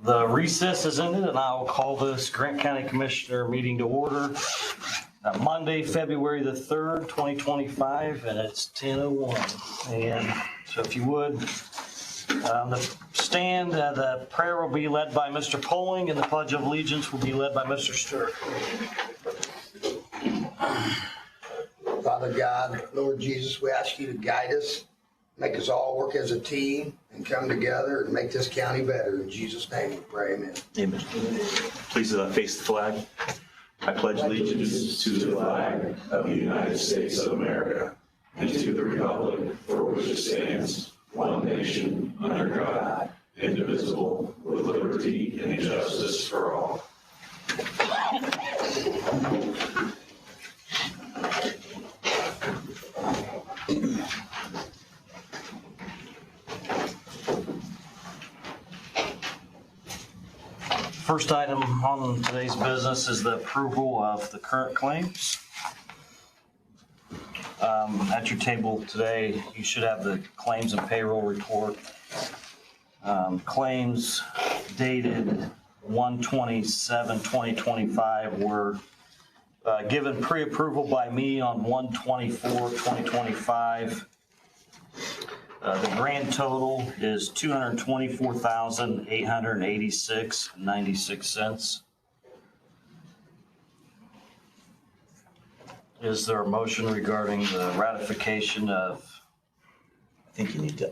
The recess is ended, and I will call this Grant County Commissioner meeting to order. Monday, February the 3rd, 2025, and it's 10:01. And so if you would, on the stand, the prayer will be led by Mr. Poling, and the Pledge of Allegiance will be led by Mr. Stewart. Father God, Lord Jesus, we ask you to guide us, make us all work as a team, and come together and make this county better. In Jesus' name we pray, amen. Amen. Please face the flag. I pledge allegiance to the flag of the United States of America and to the republic for which it stands, one nation, under God, indivisible, with liberty and justice for all. First item on today's business is the approval of the current claims. At your table today, you should have the claims and payroll report. Claims dated 1/27/2025 were given pre-approval by me on 1/24/2025. The grand total is $224,886.96. Is there a motion regarding the ratification of? I think you need to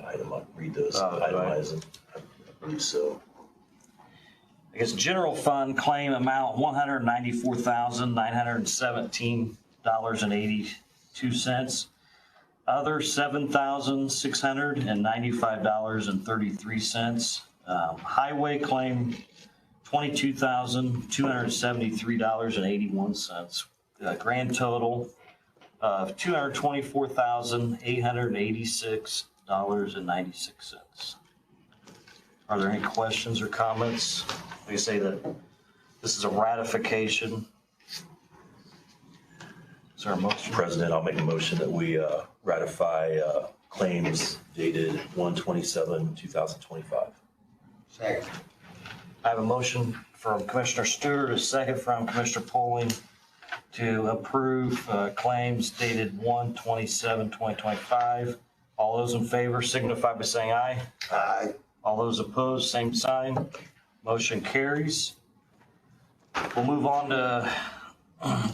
read those, right. itemize them. I believe so. I guess general fund claim amount $194,917.82. Other $7,695.33. Highway claim $22,273.81. Grand total of $224,886.96. Are there any questions or comments? Like I say that this is a ratification. Is there a motion? President, I'll make a motion that we ratify claims dated 1/27/2025. Second. I have a motion from Commissioner Stewart, a second from Commissioner Poling to approve claims dated 1/27/2025. All those in favor signify by saying aye. Aye. All those opposed, same sign. Motion carries. We'll move on to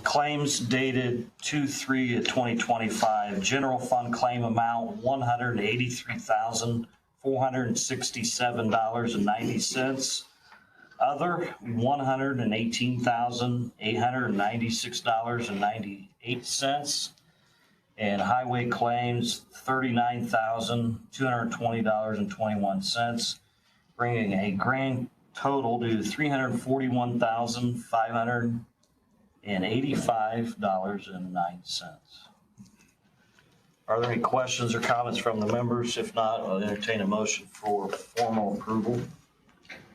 claims dated 2/3/2025. General fund claim amount $183,467.90. Other $118,896.98. And highway claims $39,220.21, bringing a grand total to $341,585.09. Are there any questions or comments from the members? If not, I'll entertain a motion for formal approval.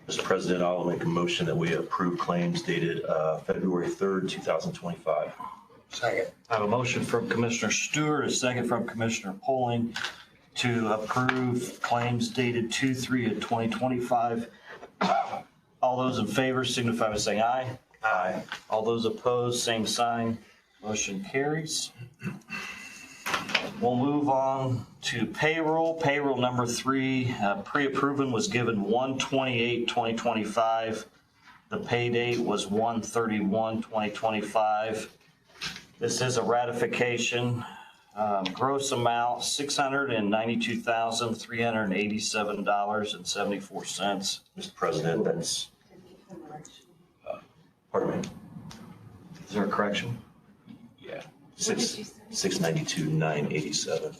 Mr. President, I'll make a motion that we approve claims dated February 3rd, 2025. Second. I have a motion from Commissioner Stewart, a second from Commissioner Poling to approve claims dated 2/3/2025. All those in favor signify by saying aye. Aye. All those opposed, same sign. Motion carries. We'll move on to payroll. Payroll number 3, pre-approving was given 1/28/2025. The pay date was 1/31/2025. This is a ratification. Gross amount $692,387.74. Mr. President, that's, pardon me? Is there a correction? Yeah. 692,987.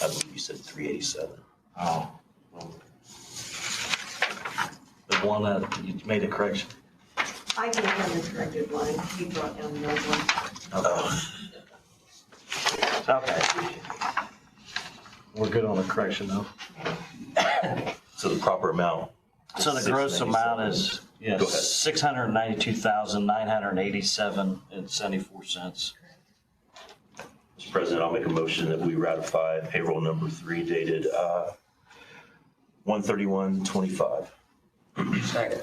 I believe you said 387. Oh. The one that you made a correction. I gave him the corrected one, he brought down the old one. Okay. We're good on the correction though. So the proper amount. So the gross amount is, yes, Go ahead. $692,987.74. Mr. President, I'll make a motion that we ratify payroll number 3 dated 1/31/25. Second.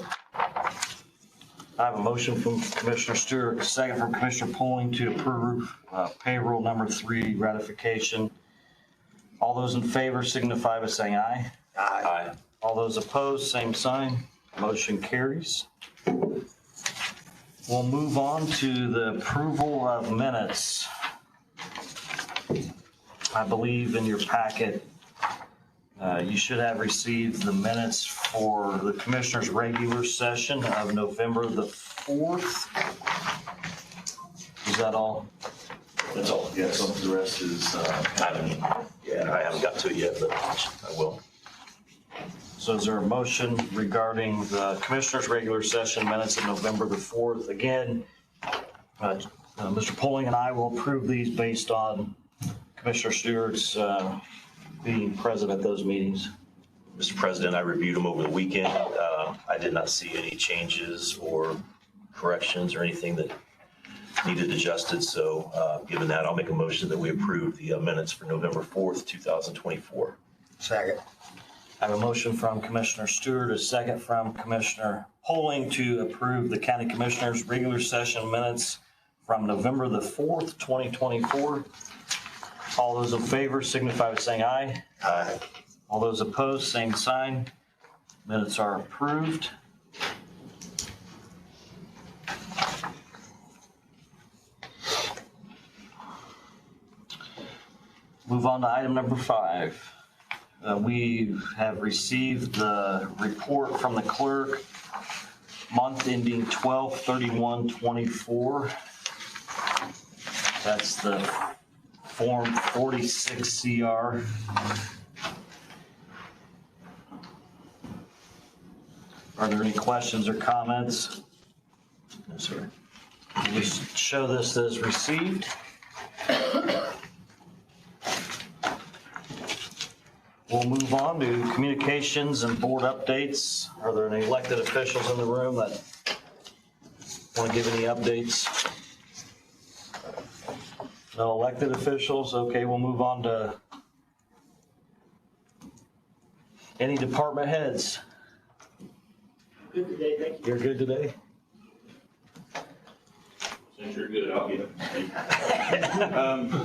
I have a motion from Commissioner Stewart, a second from Commissioner Polling to approve payroll number 3 ratification. All those in favor signify by saying aye. Aye. All those opposed, same sign. Motion carries. We'll move on to the approval of minutes. I believe in your packet, you should have received the minutes for the Commissioners' regular session of November the 4th. Is that all? That's all. Yeah, so the rest is, I haven't got to it yet, but I will. So is there a motion regarding the Commissioners' regular session minutes of November the 4th? Again, Mr. Polling and I will approve these based on Commissioner Stewart's being present at those meetings. Mr. President, I reviewed them over the weekend. I did not see any changes or corrections or anything that needed adjusted. So given that, I'll make a motion that we approve the minutes for November 4th, 2024. Second. I have a motion from Commissioner Stewart, a second from Commissioner Polling to approve the County Commissioners' regular session minutes from November the 4th, 2024. All those in favor signify by saying aye. Aye. All those opposed, same sign. Minutes are approved. Move on to item number 5. We have received the report from the clerk, month ending 12/31/24. That's the Form 46 CR. Are there any questions or comments? No, sir. We show this as received. We'll move on to communications and board updates. Are there any elected officials in the room that want to give any updates? No elected officials? Okay, we'll move on to any department heads. Good today, thank you. You're good today? Since you're good, I'll get it.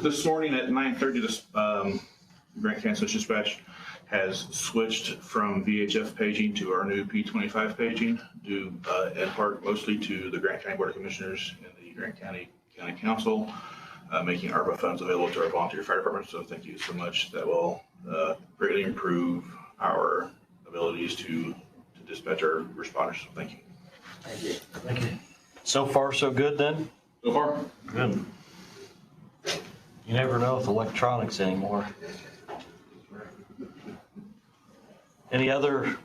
This morning at 9:30, this Grant County Switch Dispatch has switched from VHF paging to our new P25 paging, due in part mostly to the Grant County Board of Commissioners and the Grant County Council making ARPA funds available to our volunteer fire department. So thank you so much. That will greatly improve our abilities to dispatch our responders. So thank you. Thank you. Thank you. So far, so good then? So far. Good. You never know with electronics anymore. Any other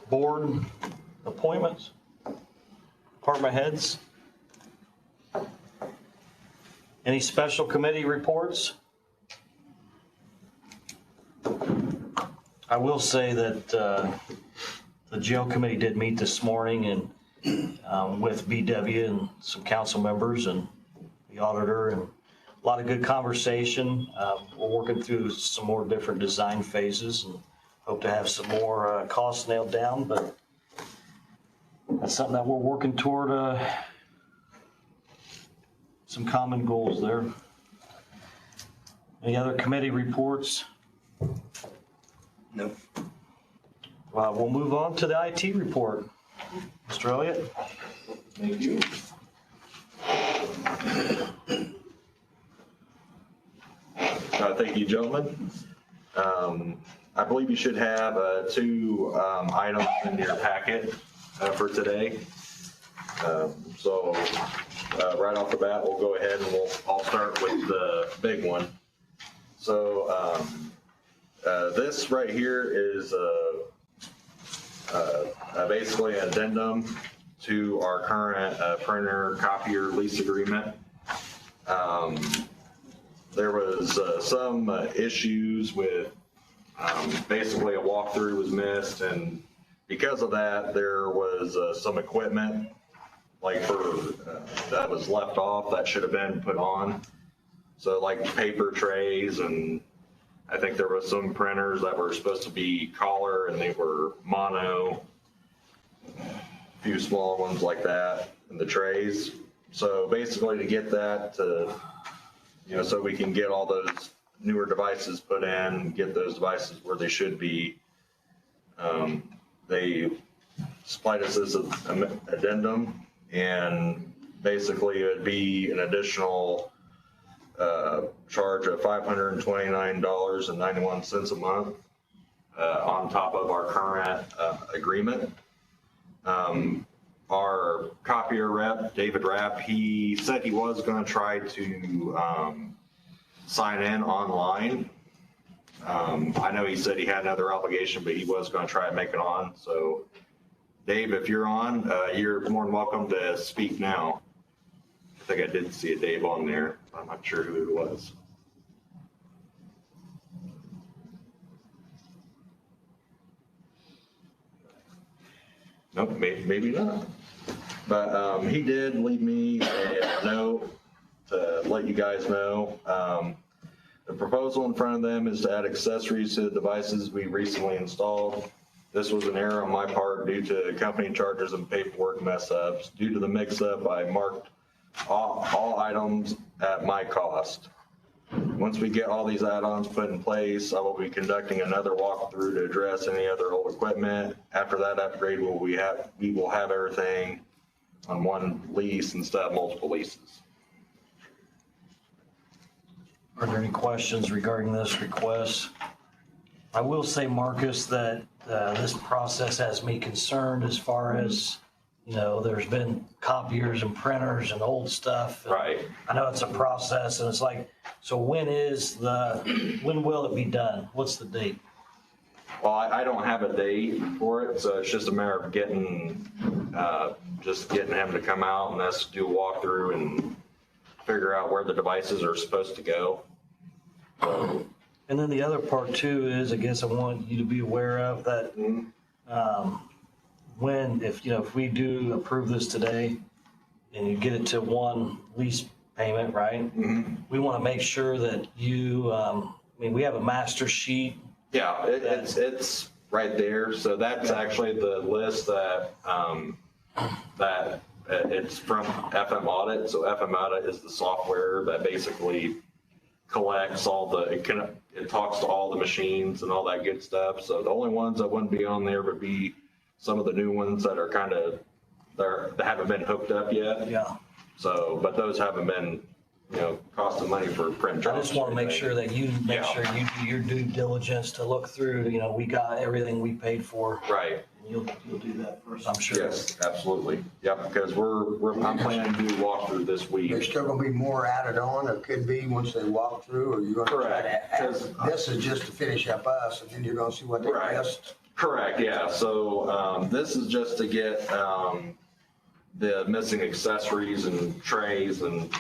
board appointments? Department heads? Any special committee reports? I will say that the jail committee did meet this morning and with BW and some council members and the auditor, and a lot of good conversation. We're working through some more different design phases and hope to have some more costs nailed down, but that's something that we're working toward some common goals there. Any other committee reports? Nope. We'll move on to the IT report. Mr. Elliott? Thank you. Thank you, gentlemen. I believe you should have 2 items in your packet for today. So right off the bat, we'll go ahead and I'll start with the big one. So this right here is basically an addendum to our current printer copier lease agreement. There was some issues with basically a walkthrough was missed, and because of that, there was some equipment like that was left off that should have been put on. So like paper trays and I think there was some printers that were supposed to be color and they were mono, a few small ones like that in the trays. So basically to get that to, so we can get all those newer devices put in, get those devices where they should be, they supplied us this addendum, and basically it would be an additional charge of $529.91 a month on top of our current agreement. Our copier rep, David Rapp, he said he was going to try to sign in online. I know he said he had another obligation, but he was going to try and make it on. So, Dave, if you're on, you're more than welcome to speak now. I think I did see a Dave on there. I'm not sure who it was. Nope, maybe not. But he did leave me a note to let you guys know. The proposal in front of them is to add accessories to the devices we recently installed. This was an error on my part due to company charges and paperwork mess ups. Due to the mix up, I marked all items at my cost. Once we get all these add-ons put in place, I will be conducting another walkthrough to address any other old equipment. After that upgrade, we will have everything on one lease instead of multiple leases. Are there any questions regarding this request? I will say, Marcus, that this process has me concerned as far as, there's been copiers and printers and old stuff. Right. I know it's a process, and it's like, so when will it be done? What's the date? Well, I don't have a date for it, so it's just a matter of getting him to come out and us to do a walkthrough and figure out where the devices are supposed to go. And then the other part too is, I guess I want you to be aware of that, if we do approve this today and you get it to one lease payment, right? Mm-hmm. We want to make sure that we have a master sheet. Yeah, it's right there. So that's actually the list that it's from FM Audit. So FM Audit is the software that basically collects it talks to all the machines and all that good stuff. So the only ones that wouldn't be on there would be some of the new ones that are that haven't been hooked up yet. Yeah. So, but those haven't been, costing money for print jobs. I just want to make sure that you sure you do your due diligence to look through, we got everything we paid for. Right. And you'll do that for us, I'm sure. Yes, absolutely. Yep, because I'm planning to do a walkthrough this week. There's still gonna be more added on, or could be once they walk through, or you're gonna try Correct, to 'cause- add. This is just to finish up us, and then you're gonna see what they Right. missed. Correct, yeah. So this is just to get the missing accessories and trays and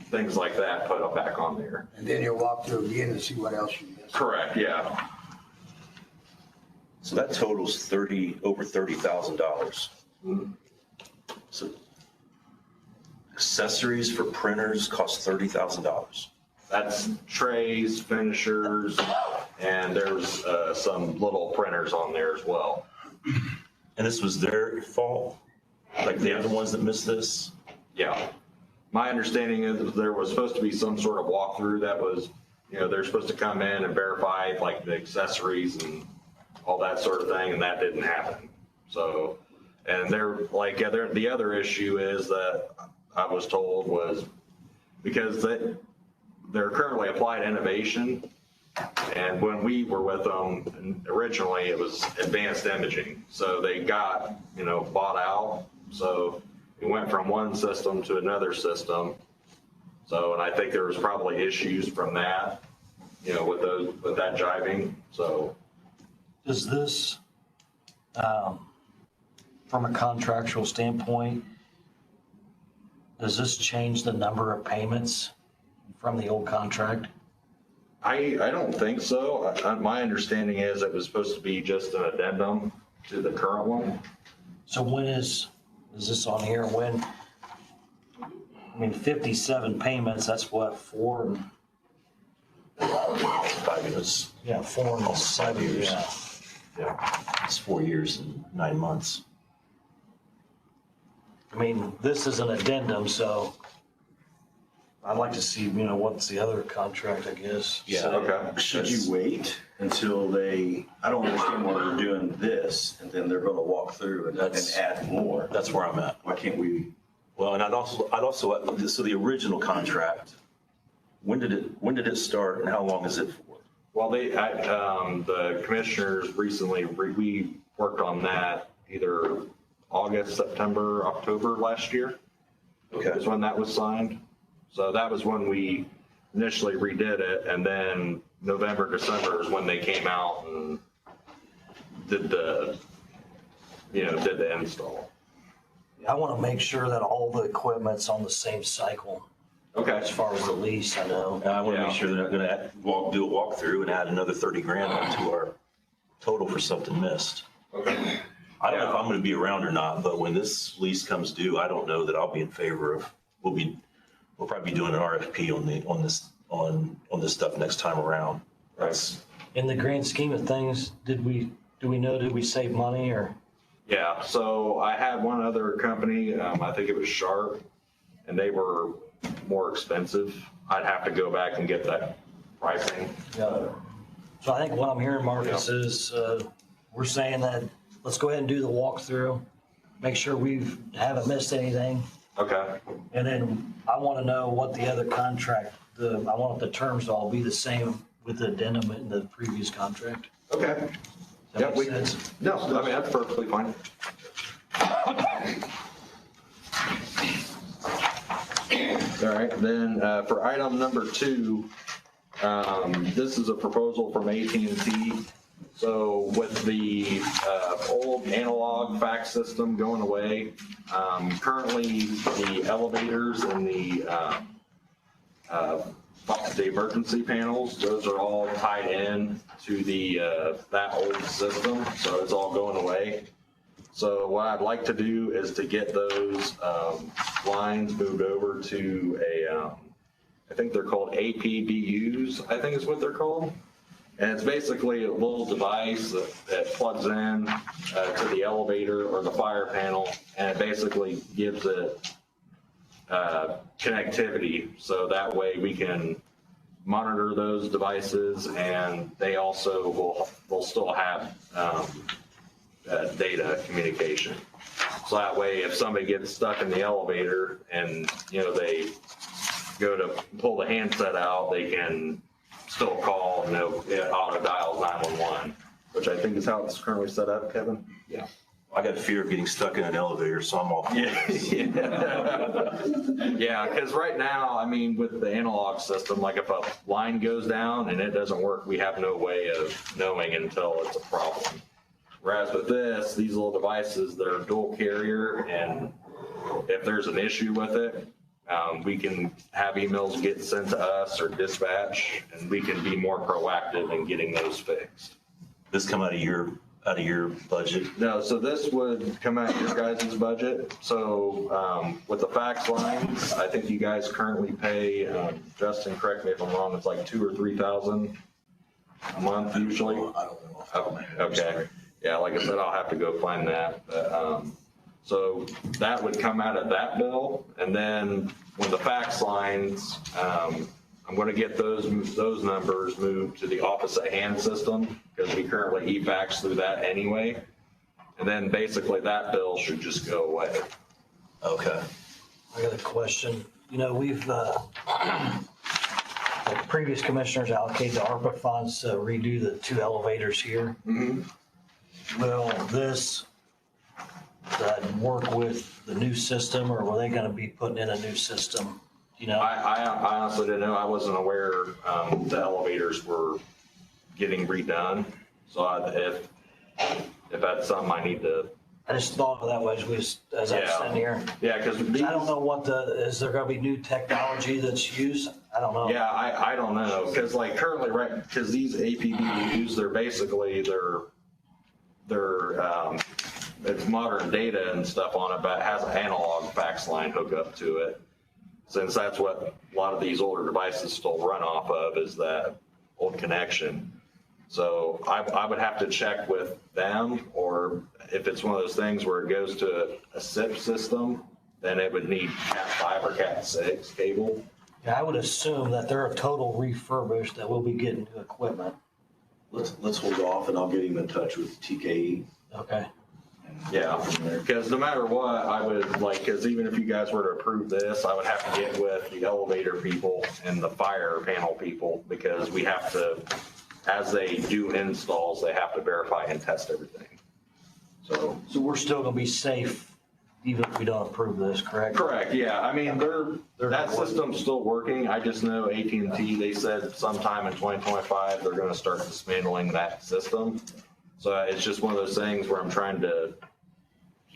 things like that put up back on there. And then you'll walk through again and see what else you missed. Correct, yeah. So that totals over $30,000. So accessories for printers cost $30,000. That's trays, finishers, and there's some little printers on there as well. And this was their fault? Like the other ones that missed this? Yeah. My understanding is that there was supposed to be some sort of walkthrough that was, they're supposed to come in and verify like the accessories and all that sort of thing, and that didn't happen. So, and the other issue is that I was told was because they're currently Applied Innovation, and when we were with them originally, it was Advanced Imaging. So they got, bought out. So it went from one system to another system. So, and I think there was probably issues from that, with that jiving. So. Does this, from a contractual standpoint, does this change the number of payments from the old contract? I don't think so. My understanding is it was supposed to be just an addendum to the current one. So when is this on here? 57 payments, that's what, 5 years. Yeah, 4 and 5 years. Yeah. Yeah, it's 4 years and 9 months. I mean, this is an addendum, so I'd like to see, what's the other contract, I guess. Yeah. So- Okay. Should you wait until I don't understand why we're doing this, and then they're gonna walk through and add more. That's where I'm at. Why can't we? Well, and I'd also, so the original contract, when did it start and how long is it for? Well, the commissioners recently, we worked on that either August, September, October last year. Okay. Is when that was signed. So that was when we initially redid it, and then November, December is when they came out and did the install. I want to make sure that all the equipment's on the same cycle Okay. as far as the lease, I know. And I want to Yeah. make sure they're not going to do a walkthrough and add another 30 grand onto our total for something missed. Okay. I don't know if Yeah. I'm going to be around or not, but when this lease comes due, I don't know that I'll be in favor of, we'll probably be doing an RFP on this stuff next time around. That's, In the grand scheme of things, did we save money or? Yeah, so I had one other company, I think it was Sharp, and they were more expensive. I'd have to go back and get that pricing. Yeah. So I think what I'm hearing, Marcus, is we're saying that let's go ahead and do the walkthrough, make sure we haven't missed anything. Okay. And then I want to know what the other contract, I want the terms to all be the same with the addendum in the previous contract. Okay. Does that make sense? No, I mean, that's perfectly fine. All right, then for item number 2, this is a proposal from AT&T. So with the old analog fax system going away, currently the elevators and the emergency panels, those are all tied in to that old system, so it's all going away. So what I'd like to do is to get those lines moved over to I think they're called APBUs, I think is what they're called. And it's basically a little device that plugs in to the elevator or the fire panel, and it basically gives it connectivity. So that way we can monitor those devices, and they also will still have data communication. So that way, if somebody gets stuck in the elevator and, they go to pull the handset out, they can still call and it auto dials 911, which I think is how it's currently set up, Kevin? Yeah. I got fear of getting stuck in an elevator, so I'm all. Yeah, because right now, I mean, with the analog system, like if a line goes down and it doesn't work, we have no way of knowing until it's a problem. Whereas with these little devices, they're dual carrier, and if there's an issue with it, we can have emails get sent to us or dispatch, and we can be more proactive in getting those fixed. This come out of your budget? No, so this would come out of your guys' budget. So with the fax lines, I think you guys currently pay, Justin, correct me if I'm wrong, it's like $2,000 or $3,000 a month usually. I don't know. Oh, okay. Yeah, like I said, I'll have to go find that. But, so that would come out of that bill. And then when the fax lines, I'm going to get those numbers moved to the office at hand system, because we currently e-fax through that anyway. And then basically that bill should just go away. Okay. I got a question. We've, the previous commissioners allocated the ARPA funds to redo the 2 elevators here. Will this work with the new system, or were they going to be putting in a new system? I honestly didn't know. I wasn't aware the elevators were getting redone. So if that's something I need to. I just thought of that way as I was sitting here. Yeah, because I don't know is there going to be new technology that's used? I don't know. Yeah, I don't know, because like currently, right, because these APBUs, they're basically, it's modern data and stuff on it, but it has an analog fax line hooked up to it. Since that's what a lot of these older devices still run off of, is that old connection. So I would have to check with them, or if it's one of those things where it goes to a SIP system, then it would need Cat 5 or Cat 6 cable. Yeah, I would assume that they're a total refurbished, that we'll be getting new equipment. Let's hold off and I'll get him in touch with TKE. Okay. Yeah, because no matter what, I would like, because even if you guys were to approve this, I would have to get with the elevator people and the fire panel people, because we have to, as they do installs, they have to verify and test everything. So. So we're still gonna be safe even if we don't approve this, correct? Correct, yeah. I mean, that system's still working. I just know AT&T, they said sometime in 2025, they're gonna start dismantling that system. So it's just one of those things where I'm trying to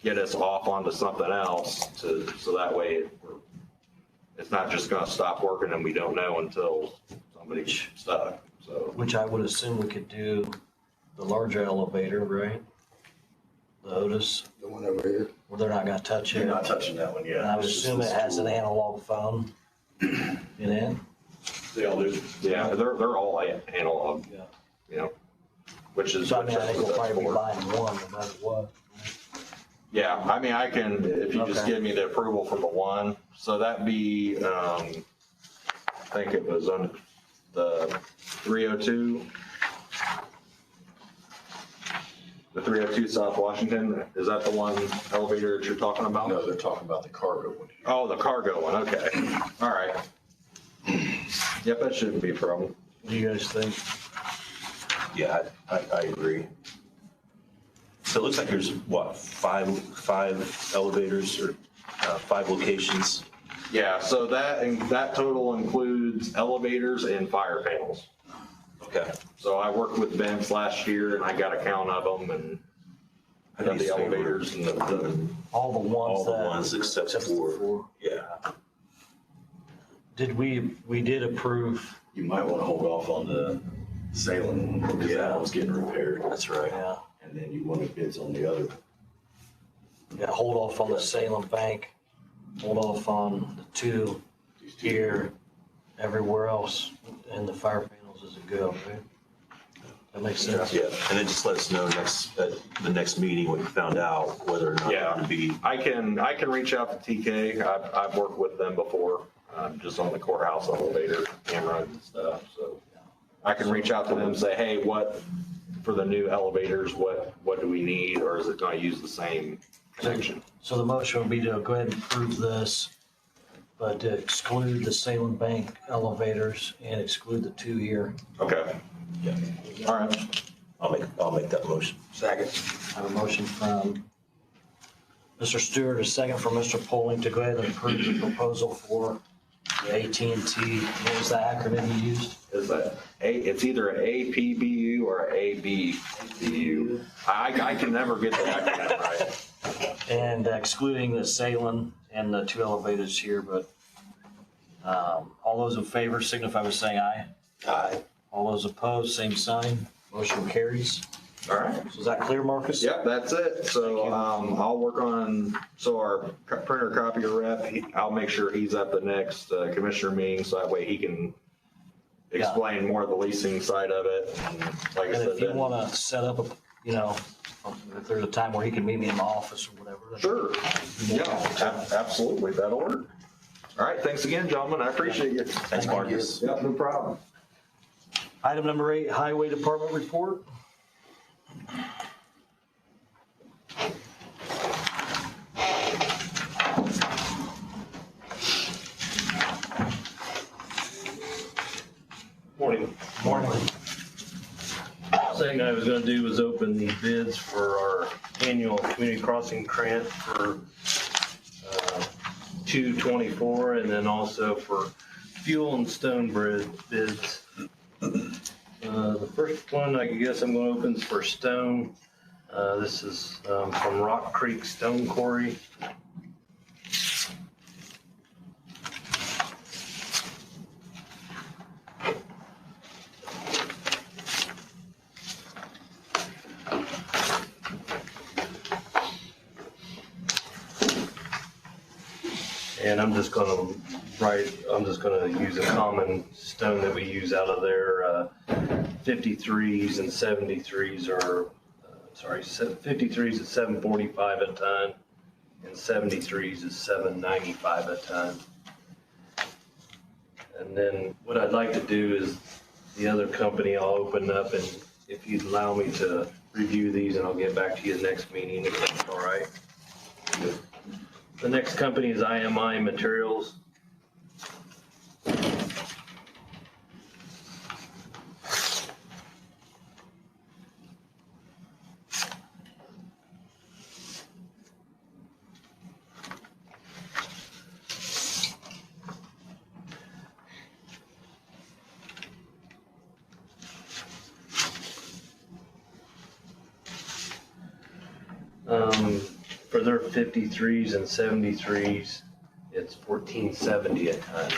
get us off onto something else so that way it's not just gonna stop working and we don't know until somebody's stuck, so. Which I would assume we could do the larger elevator, right? The Otis, The one over here. where they're not gonna touch it. You're not touching that one yet. And I would It's just assume it this has an tool. analog phone in it. They all do. Yeah, they're all analog. Yeah. You know, which is. So I mean, I think we'll that's probably be for. buying one no matter what. Yeah, I mean, I can, if you just Okay. give me the approval for the one, so that'd be, I think it was on the 302. The 302 South Washington, is that the one elevator that you're talking about? No, they're talking about the cargo one. Oh, the cargo one, okay. All right. Yep, that shouldn't be a problem. What do you guys think? Yeah, I agree. So it looks like there's, what, five elevators or 5 locations? Yeah, so that total includes elevators and fire panels. Okay. So I worked with Vince last year and I got a count of them and I got the elevators and the All the ones All the that. ones except the for, four. yeah. Did we did approve, You might want to hold off on the Salem one because that one's getting repaired. That's right. yeah, And then you wanted bids on the other. yeah, hold off on the Salem Bank, hold off on the two here, everywhere else, and the fire panels is a go, right? That makes sense? Yeah, and then just let us know at the next meeting what you found out, whether or not Yeah. it would be. I can reach out to TK. I've worked with them before, just on the courthouse elevator cameras and stuff. So I can reach out to them and say, hey, what, for the new elevators, what do we need? Or is it going to use the same connection? So the motion would be to go ahead and approve this, but to exclude the Salem Bank elevators and exclude the two here. Okay. Yeah. All right. I'll make that motion. Second. I have a motion from Mr. Stewart, a second from Mr. Poling to go ahead and approve the proposal for the AT&T, what was the acronym you used? Is that it's either an APBU or an ABBU. I can never get the acronym right. And excluding the Salem and the two elevators here, but all those in favor signify by saying aye. Aye. All those opposed, same sign. Motion carries. All right. So is that clear, Marcus? Yep, that's it. So I'll work on, so our printer copier rep, I'll make sure he's at the next commissioner meeting, so that way he can explain more of the leasing side of it. And like I And said, if you then- want to set up, if there's a time where he can meet me in the office or whatever. then- Sure. Yeah, absolutely. That'll work. All right. Thanks again, gentlemen. I appreciate you. Thanks, Marcus. Yeah, no problem. Item number 8, Highway Department report. Morning. Morning. Thing I was gonna do was open the bids for our annual community crossing grant for 224, and then also for fuel and stone bids. The first one, I guess I'm gonna open is for stone. This is from Rock Creek Stone Quarry. And I'm just gonna use a common stone that we use out of there. 53s and 73s are, 53s is $745 a ton, and 73s is $795 a ton. And then what I'd like to do is the other company I'll open up, and if you'd allow me to review these, and I'll get back to you next meeting, if that's all right. The next company is IMI Materials. For their 53s and 73s, it's $14.70 a ton.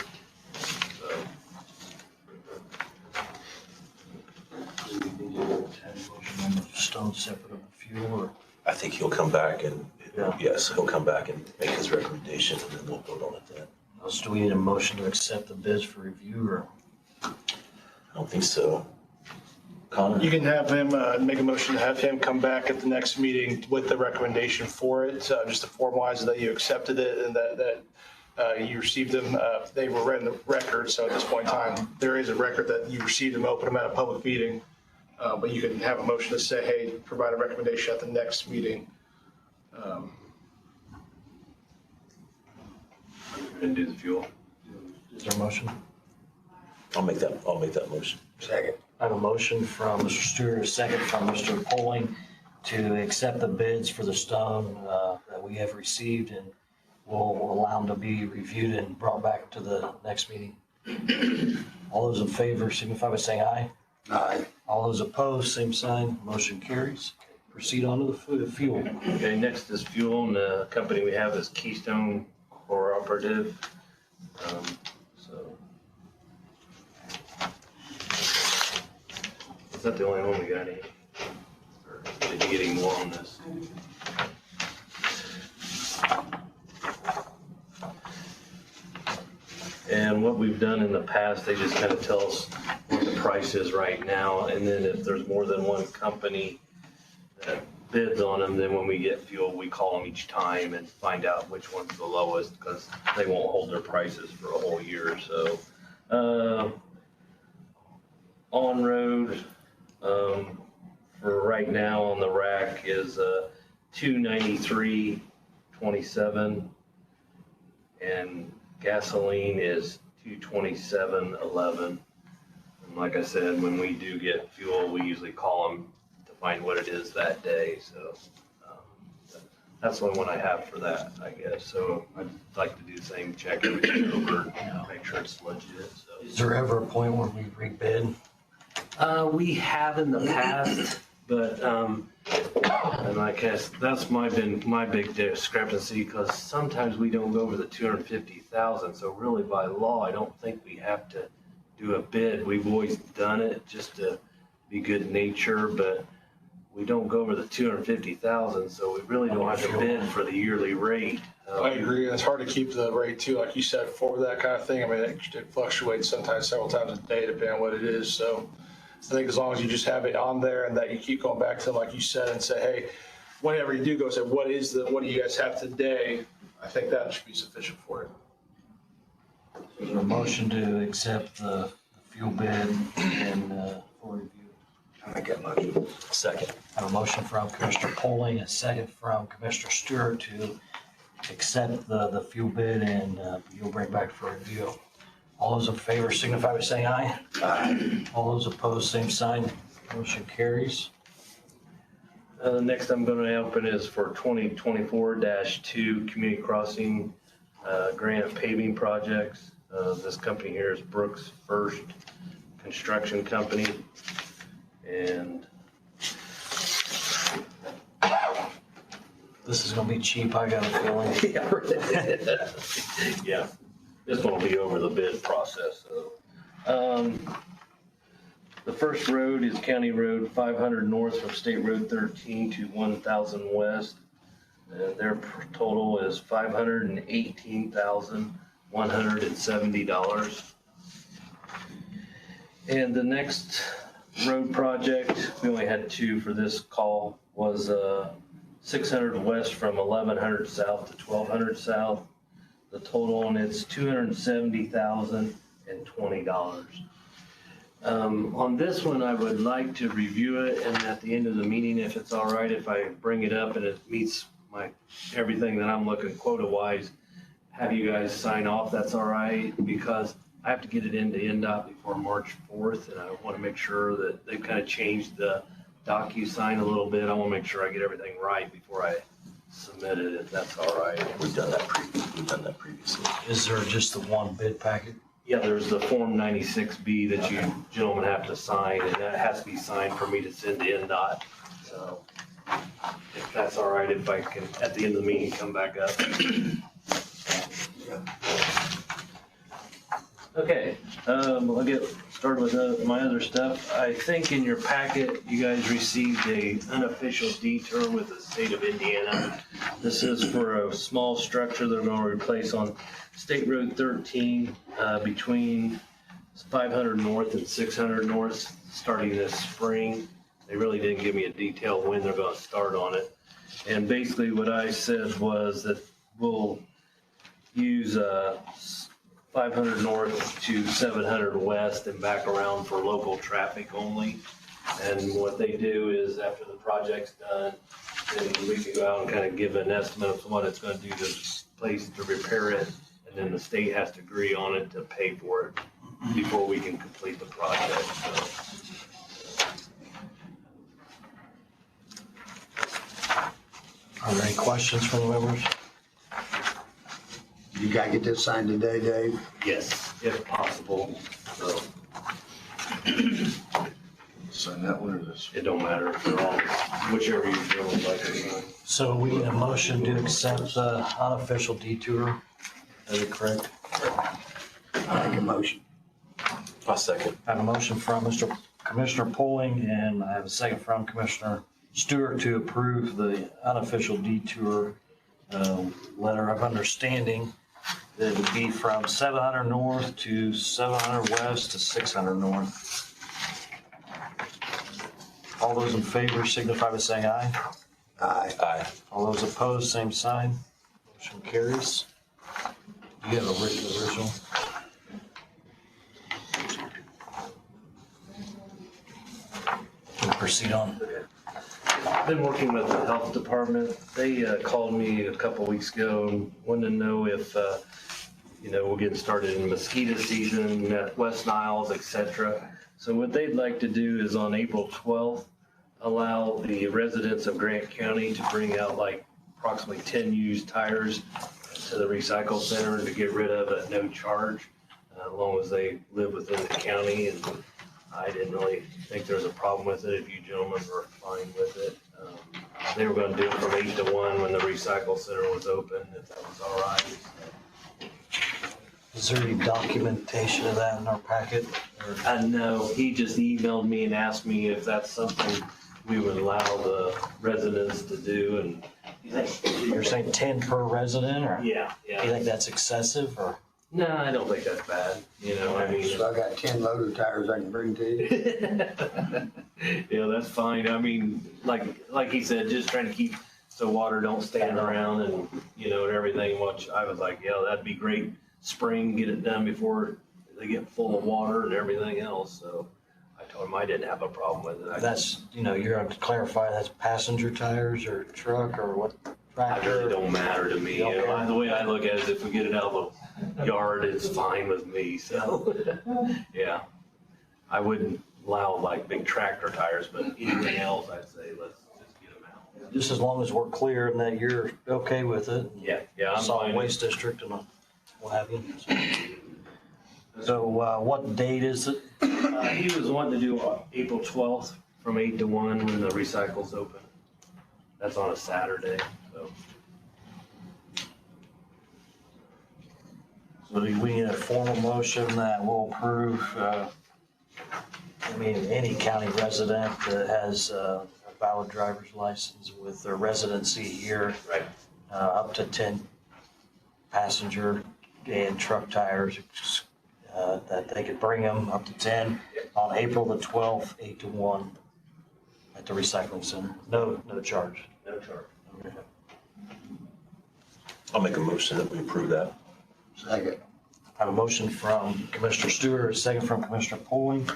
Stone separate of the fuel, or? I think he'll come back and, Yeah. yes, he'll come back and make his recommendation, and then we'll vote on it then. So do we need a motion to accept the bids for review, or? I don't think so. Connor? You can have him, make a motion to have him come back at the next meeting with the recommendation for it, just to formalize that you accepted it and that you received them. They were read in the record, so at this point in time, there is a record that you received them, open them at a public meeting. But you can have a motion to say, hey, provide a recommendation at the next meeting. And do the fuel. Is there a motion? I'll make that motion. Second. I have a motion from Mr. Stewart, a second from Mr. Poling to accept the bids for the stone that we have received, and we'll allow them to be reviewed and brought back to the next meeting. All those in favor signify by saying aye. Aye. All those opposed, same sign. Motion carries. Proceed on to the fuel. Okay, next is fuel, and the company we have is Keystone Cooperative. Is that the only one we got, Andy? Or did you get any more on this? And what we've done in the past, they just kind of tell us what the price is right now, and then if there's more than one company that bids on them, then when we get fuel, we call them each time and find out which one's the lowest, because they won't hold their prices for a whole year or so. On road, for right now on the rack is $293.27, and gasoline is $227.11. And like I said, when we do get fuel, we usually call them to find what it is that day. So that's the only one I have for that, I guess. So I'd like to do the same, check everything over, make sure it's legit. So. Is there ever a point where we rebid? We have in the past, but, and I guess that's been my big discrepancy, because sometimes we don't go over the 250,000. So really by law, I don't think we have to do a bid. We've always done it just to be good nature, but we don't go over the 250,000. So we really don't have to bid for the yearly rate. I agree. It's hard to keep the rate too, like you said, for that kind of thing. I mean, it fluctuates sometimes several times a day, depending on what it is. So I think as long as you just have it on there and that you keep going back to them, like you said, and say, hey, whenever you do go say, what do you guys have today? I think that should be sufficient for it. Is there a motion to accept the fuel bid and for review? I make that motion. Second. I have a motion from Commissioner Poling, a second from Commissioner Stewart to accept the fuel bid, and you'll bring back for review. All those in favor signify by saying aye. Aye. All those opposed, same sign. Motion carries. Next I'm going to open is for 2024-2 Community Crossing Grant Paving Projects. This company here is Brooks First Construction Company. And This is gonna be cheap, I got a feeling. yeah, this one will be over the bid process. So, the first road is County Road 500 North from State Road 13 to 1000 West. Their total is $518,170. And the next road project, we only had two for this call, was 600 west from 1100 south to 1200 south. The total on it's $270,020. On this one, I would like to review it, and at the end of the meeting, if it's all right, if I bring it up and it meets everything that I'm looking quota-wise, have you guys sign off, that's all right, because I have to get it into NDOT before March 4th, and I want to make sure that they've kind of changed the DocuSign a little bit. I want to make sure I get everything right before I submit it, if that's all right. We've done that previously. Is there just the one bid packet? Yeah, there's the Form 96B that you gentlemen have to sign, and that has to be signed for me to send to NDOT. So if that's all right, if I can, at the end of the meeting, come back up. Okay, I'll get started with my other stuff. I think in your packet, you guys received a unofficial detour with the state of Indiana. This is for a small structure they're going to replace on State Road 13 between 500 North and 600 North, starting this spring. They really didn't give me a detail when they're going to start on it. And basically what I said was that we'll use 500 North to 700 West and back around for local traffic only. And what they do is after the project's done, then we can go out and kind of give an estimate of what it's going to do to the place to repair it. And then the state has to agree on it to pay for it before we can complete the project. So. Are there any questions from the members? You gotta get this signed today, Dave? Yes, if possible. So Sign that one or this? it don't matter if they're all, whichever you feel like to sign. So we need a motion to accept the unofficial detour. Is that correct? Make a motion. A second. I have a motion from Commissioner Poling, and I have a second from Commissioner Stewart to approve the unofficial detour letter of understanding. That would be from 700 North to 700 West to 600 North. All those in favor signify by saying aye. Aye. Aye. All those opposed, same sign. Motion carries. You have a written original. We'll proceed on. Been working with the health department. They called me a couple weeks ago and wanted to know if, we're getting started in mosquito season, West Niles, etc. So what they'd like to do is on April 12th, allow the residents of Grant County to bring out like approximately 10 used tires to the recycle center to get rid of at no charge, as long as they live within the county. And I didn't really think there was a problem with it if you gentlemen were fine with it. They were going to do it from 8 to 1 when the recycle center was open, if that was all right. Is there any documentation of that in our packet? No, he just emailed me and asked me if that's something we would allow the residents to do. And You're saying 10 per resident, or? yeah. Do you think that's excessive, or? No, I don't think that's bad. I mean. So I got 10 loader tires I can bring to you. Yeah, that's fine. I mean, like he said, just trying to keep so water don't stand around and, and everything, which I was like, yeah, that'd be great. Spring, get it done before they get full of water and everything else. So I told him I didn't have a problem with it. That's, you're going to clarify that's passenger tires or truck or what? It Tractor? really don't matter to me. The way I look at it is if we get it out of the yard, it's fine with me. So, yeah, I wouldn't allow like big tractor tires, but anything else, I'd say let's just get them out. Just as long as we're clear and that you're okay with it. Yeah, I'm Solid fine. Waste District and what have you. So what date is it? He was wanting to do April 12th from 8 to 1 when the recycle's open. That's on a Saturday, so. So do we need a formal motion that will approve, any county resident that has a valid driver's license with their residency here. Right. Up to 10 passenger and truck tires, that they could bring them up to 10 on April the 12th, 8 to 1 at the recycling center. No charge. No charge. Okay. I'll make a motion that we approve that. Second. I have a motion from Commissioner Stewart, a second from Commissioner Poling,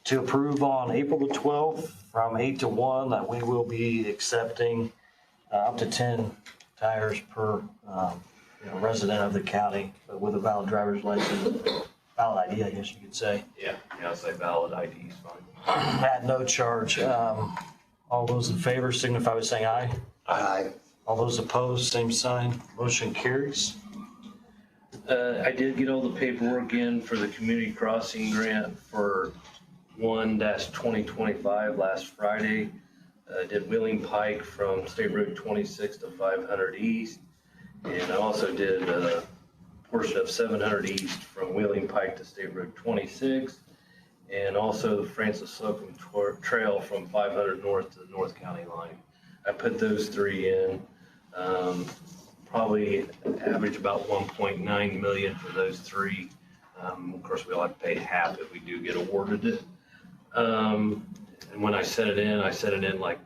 to approve on April the 12th from 8 to 1 that we will be accepting up to 10 tires per resident of the county with a valid driver's license, valid ID, I guess you could say, Yeah, I'll say valid ID is fine. at no charge. All those in favor signify by saying aye. Aye. All those opposed, same sign. Motion carries. I did get all the paperwork in for the community crossing grant for 1-2025 last Friday. Did Wheeling Pike from State Road 26 to 500 East. And I also did a portion of 700 East from Wheeling Pike to State Road 26. And also the Francis Slocum Trail from 500 North to the North County line. I put those three in. Probably average about 1.9 million for those three. Of course, we'll have to pay half if we do get awarded it. And when I sent it in like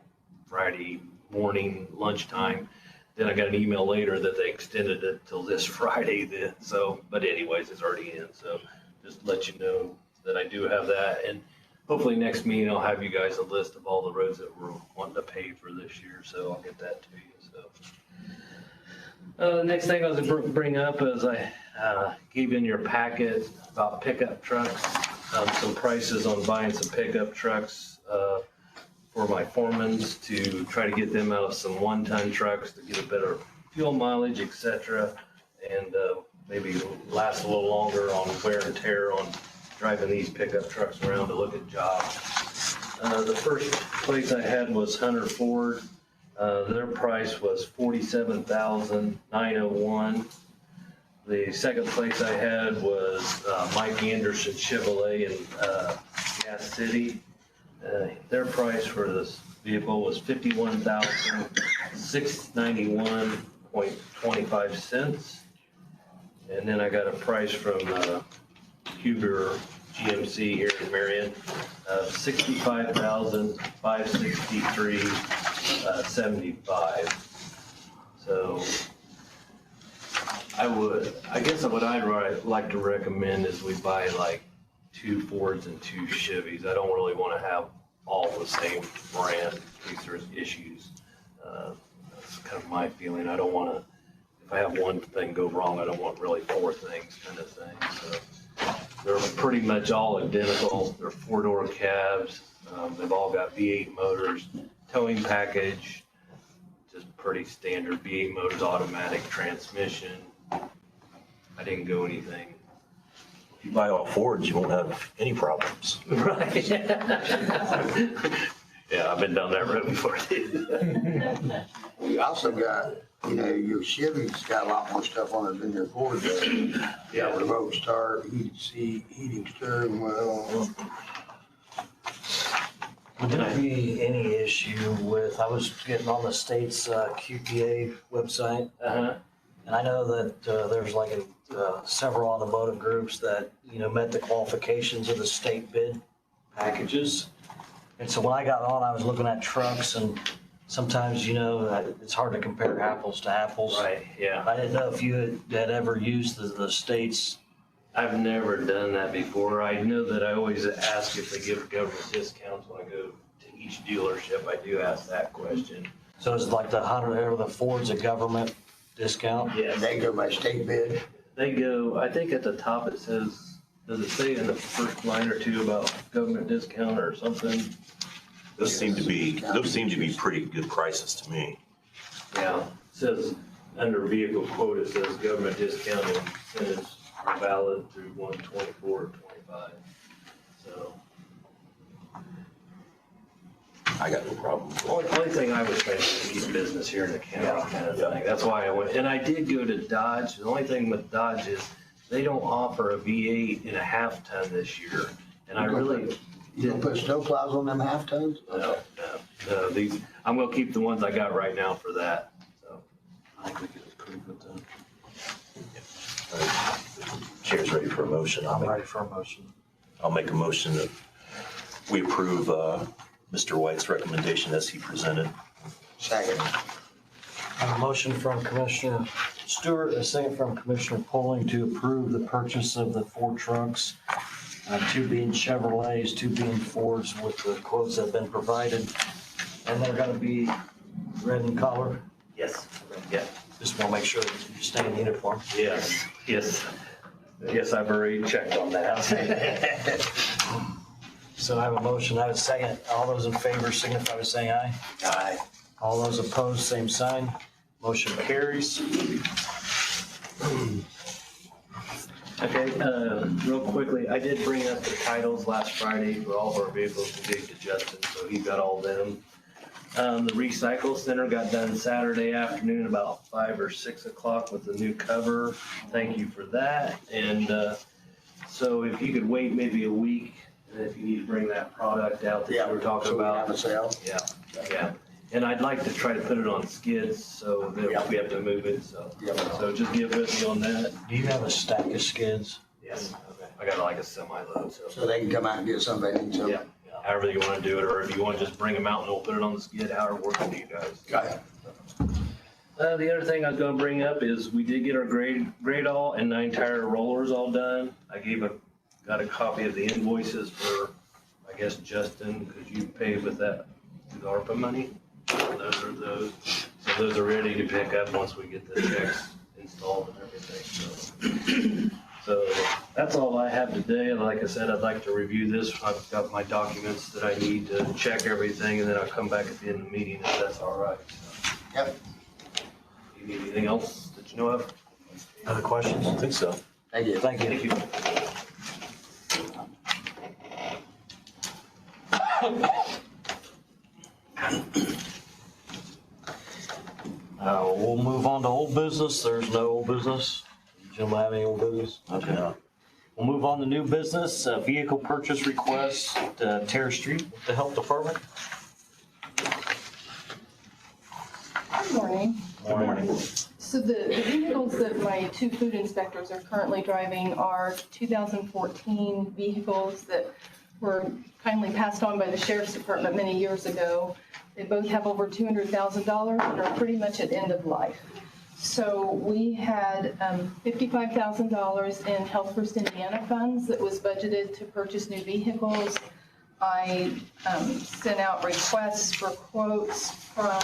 Friday morning, lunchtime. Then I got an email later that they extended it till this Friday then. So, but anyways, it's already in. So just let you know that I do have that. And hopefully next meeting, I'll have you guys a list of all the roads that we're wanting to pave for this year. So I'll get that to you. So the next thing I was going to bring up is I gave in your packet about pickup trucks, some prices on buying some pickup trucks for my foremans to try to get them out of some one-ton trucks to get a better fuel mileage, etc. And maybe last a little longer on wear and tear on driving these pickup trucks around to look at jobs. The first place I had was Hunter Ford. Their price was $47,901. The second place I had was Mike Anderson Chevrolet in Gas City. Their price for this vehicle was $51,691.25. And then I got a price from Huber GMC here in Marion, $65,563.75. So I guess what I'd like to recommend is we buy like 2 Fords and 2 Chevys. I don't really want to have all the same brand in case there's issues. That's kind of my feeling. I don't want to, if I have one thing go wrong, I don't want really 4 things kind of thing. So they're pretty much all identical. They're 4-door cabs. They've all got V8 motors, towing package, just pretty standard V8 motors, automatic transmission. I didn't go anything. If you buy all Fords, you won't have any problems. Right. Yeah, I've been down that road before. You also got, your Chevy's got a lot more stuff on it than your Ford does. Yeah, remote start, heated seat, heating steering wheel. Would there be any issue with, I was getting on the state's QPA website, and I know that there's like several automotive groups that, met the qualifications of the state bid packages. And so when I got on, I was looking at trucks, and sometimes, it's hard to compare apples to apples. Right, yeah. I didn't know if you had ever used the state's. I've never done that before. I know that I always ask if they give government discounts when I go to each dealership. I do ask that question. So it's like the Hunter or the Ford's a government discount? Yes. They go by state bid. They go, I think at the top it says, does it say in the first line or two about government discount or something? Those seem to be pretty good prices to me. Yeah, it says under vehicle quote, it says government discount and incentives are valid through 1/24/25. So. I got no problem. Only thing I was trying to do is keep business here in the county kind of thing. That's why I went, and I did go to Dodge. The only thing with Dodge is they don't offer a V8 in a half ton this year. And I really You gonna put snow plows on them half tons? no. These, I'm gonna keep the ones I got right now for that. So I think we could approve it then. Chair's ready for a motion. I'm ready for a motion. I'll make a motion that we approve Mr. White's recommendation as he presented. Second. A motion from Commissioner Stewart, a second from Commissioner Polling to approve the purchase of the 4 trucks, 2 being Chevrolets, 2 being Fords with the quotes that have been provided. And they're gonna be red in color. Yes, yeah, Just wanna make sure that you stay in uniform. yes, yes. Yes, I've already checked on that. So I have a motion, I have a second. All those in favor signify by saying aye. Aye. All those opposed, same sign. Motion carries. Okay, real quickly, I did bring up the titles last Friday for all of our vehicles and gave to Justin, so he got all them. The recycle center got done Saturday afternoon about 5 or 6 o'clock with the new cover. Thank you for that. And so if you could wait maybe a week, and if you need to bring that product out that you were talking So we about. have a sale? Yeah, yeah. And I'd like to try to put it on skids so that Yeah. we have to move it, so. Yeah. So just get with me on that. Do you have a stack of skids? Yes. I got like a semi-load, so. So they can come out and get somebody needs some? Yeah, however you want to do it, or if you want to just bring them out and we'll put it on the skid, however works for you guys. Got it. The other thing I was gonna bring up is we did get our grade all and 9 tire rollers all done. I got a copy of the invoices for, I guess, Justin, because you paid with that, with ARPA money. Those are those. So those are ready to pick up once we get the checks installed and everything, so. So that's all I have today. And like I said, I'd like to review this. I've got my documents that I need to check everything, and then I'll come back at the end of the meeting if that's all right. So, Yep. you need anything else that you know of? Other questions? I don't think so. Thank you. Thank you. Thank you. We'll move on to old business. There's no old business. Gentlemen, have any old business? Okay. We'll move on to new business, vehicle purchase request, Terrace Street, the Health Department. Good morning. Good morning. So the vehicles that my 2 food inspectors are currently driving are 2014 vehicles that were kindly passed on by the Sheriff's Department many years ago. They both have over $200,000 and are pretty much at end of life. So we had $55,000 in Health First Indiana funds that was budgeted to purchase new vehicles. I sent out requests for quotes from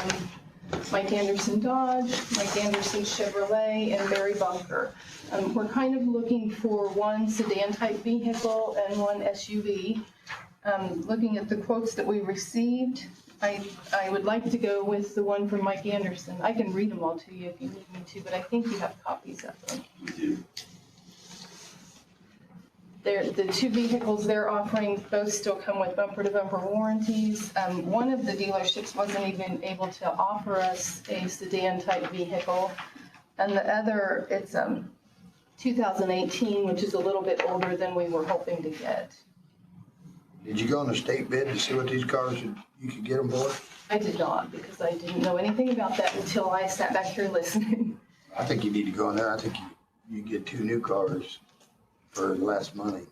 Mike Anderson Dodge, Mike Anderson Chevrolet, and Barry Bunker. We're kind of looking for 1 sedan type vehicle and 1 SUV. Looking at the quotes that we received, I would like to go with the one from Mike Anderson. I can read them all to you if you need me to, but I think you have copies of them. We do. The 2 vehicles they're offering both still come with bumper-to-bumper warranties. One of the dealerships wasn't even able to offer us a sedan-type vehicle. And the other, it's 2018, which is a little bit older than we were hoping to get. Did you go on a state bid to see what these cars, you could get them for? I did not, because I didn't know anything about that until I sat back here listening. I think you need to go in there. I think you get 2 new cars for less money.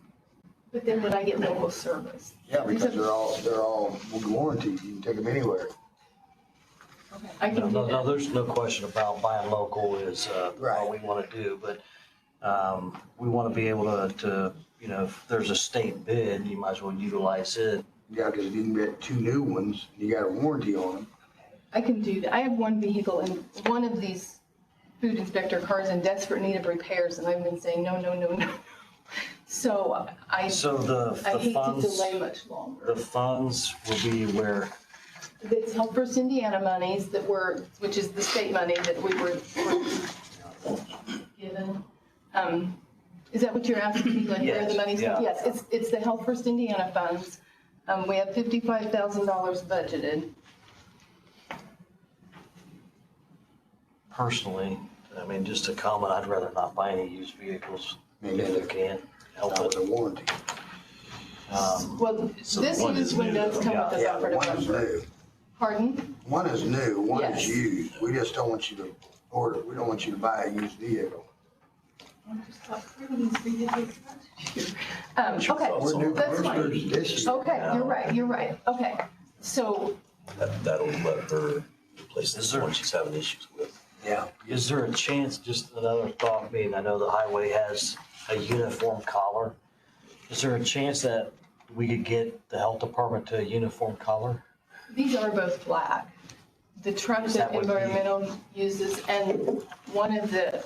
But then would I get local service? Yeah, because they're all warranted. You can take them anywhere. Okay, I can do No, that. there's no question about buying local is Right. what we want to do, but we want to be able to, you know, if there's a state bid, you might as well utilize it. Yeah, because if you can get 2 new ones, you got a warranty on them. I can do that. I have 1 vehicle and one of these food inspector cars in desperate need of repairs, and I've been saying, no. So So the I hate to funds, delay much longer. the funds will be where, It's Health First Indiana monies that were, which is the state money that we were given. Is that what you're asking me, like where the Yes, money's? yeah. Yes, it's the Health First Indiana funds. We have $55,000 budgeted. personally, I mean, just a comment, I'd rather not buy any used vehicles if you can help Not with it. a warranty. Well, So this one used is one new, does come with a Yeah, bumper to one is bumper. new. Pardon? One is new, one Yes. is used. We just don't want you to order, we don't want you to buy a used vehicle. Okay, We're new that's fine. commissioners this year. Okay, you're right. Okay, so That'll let her replace Is the there- one she's having issues with. Yeah. Is there a chance, just another thought, I know the highway has a uniform collar. Is there a chance that we could get the health department to a uniform collar? these are both black. The truck Is that that what environmental uses, and one of the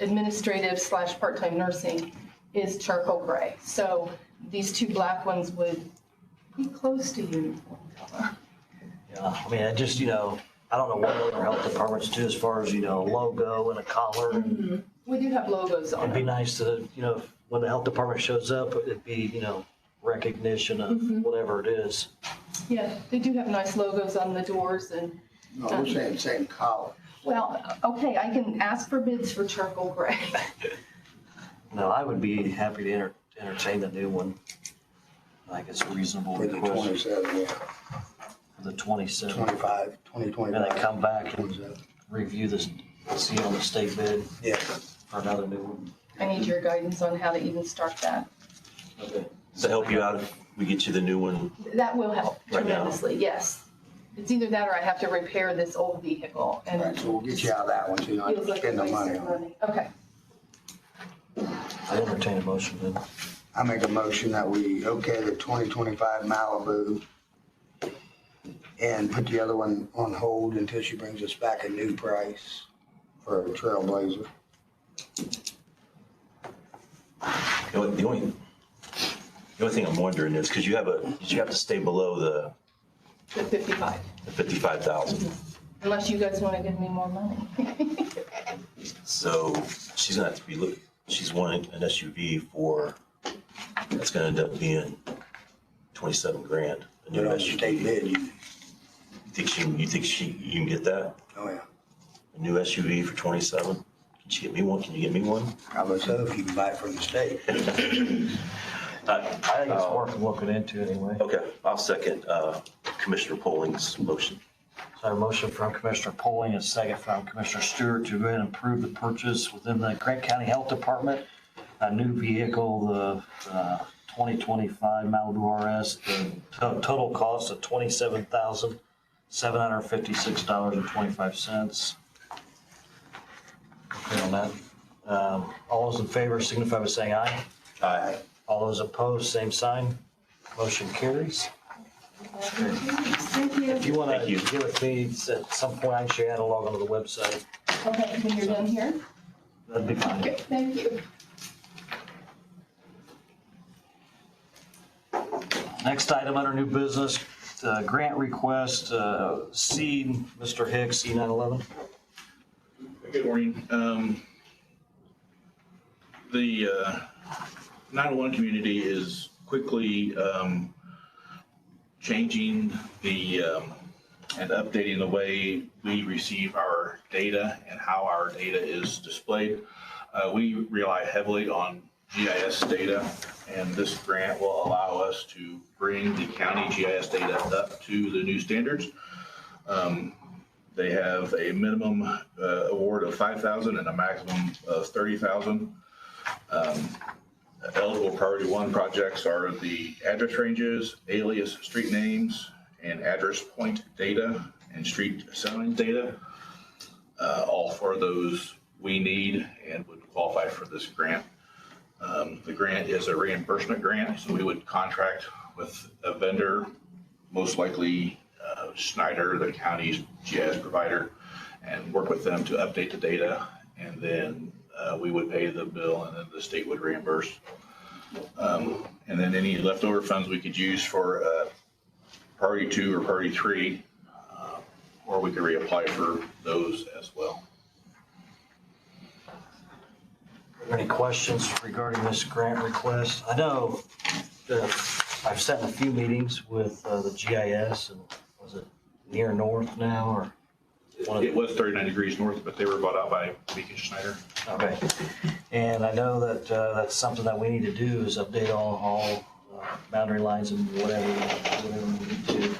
administrative / part-time nursing is charcoal gray. So these two black ones would be close to uniform color. Yeah, I mean, I just, I don't know what other health departments do as far as, a logo and a collar. We do have logos on It'd be them. nice to, when the health department shows up, it'd be, recognition of whatever it is. Yeah, they do have nice logos on the doors and, No, we're saying same color. well, okay, I can ask for bids for charcoal gray. No, I would be happy to entertain the new one. Like it's reasonable For the request 27, yeah, for the 27. 25, 2025. And they come back and review this, see on the state bid Yeah. for another new one. I need your guidance on how to even start that. Okay. Does that help you out if we get you the new one? That will help Right now. tremendously, yes. It's either that or I have to repair this old vehicle and. All right, so we'll get you out of that one, so you don't have Feels to like a spend no waste money of on it. money. Okay. I entertain a motion then. I make a motion that we okay the 2025 Malibu and put the other one on hold until she brings us back a new price for a Trailblazer. The only thing I'm wondering is, because you have to stay below the The 55, 55,000. unless you guys want to give me more money. So she's gonna have to be she's wanting an SUV that's gonna end up being 27 grand. A new But on the state SUV. bid, You think you can get that? oh yeah, A new SUV for 27? Can you get me one? Can you get me one? probably so if you can buy it from the state. I think it's worth looking into anyway. Okay, I'll second Commissioner Polling's motion. So a motion from Commissioner Poling, a second from Commissioner Stewart to go ahead and approve the purchase within the Grant County Health Department. A new vehicle, the 2025 Malibu RS, the total cost of $27,756.25. Okay on that. All those in favor signify by saying aye. Aye. All those opposed, same sign. Motion carries. Thank you. If you want to Thank you. give it to me at some point, I should have to log onto the website. Okay, when you're done here? That'd be fine. Okay, thank you. Next item under new business, grant request, C, Mr. Hicks, C911. Good morning. The 911 community is quickly changing and updating the way we receive our data and how our data is displayed. We rely heavily on GIS data, and this grant will allow us to bring the county GIS data up to the new standards. They have a minimum award of $5,000 and a maximum of $30,000. Eligible priority one projects are the address ranges, alias street names, and address point data and street sign data. All four of those we need and would qualify for this grant. The grant is a reimbursement grant, so we would contract with a vendor, most likely Schneider, the county's GIS provider, and work with them to update the data, and then we would pay the bill, and then the state would reimburse. And then any leftover funds we could use for priority 2 or priority 3, or we could reapply for those as well. Any questions regarding this grant request? I know that I've sat in a few meetings with the GIS, and was it Near North now, or? one of the- It was 39 degrees north, but they were bought out by Beacon Schneider. Okay, and I know that that's something that we need to do is update all boundary lines and whatever we need to.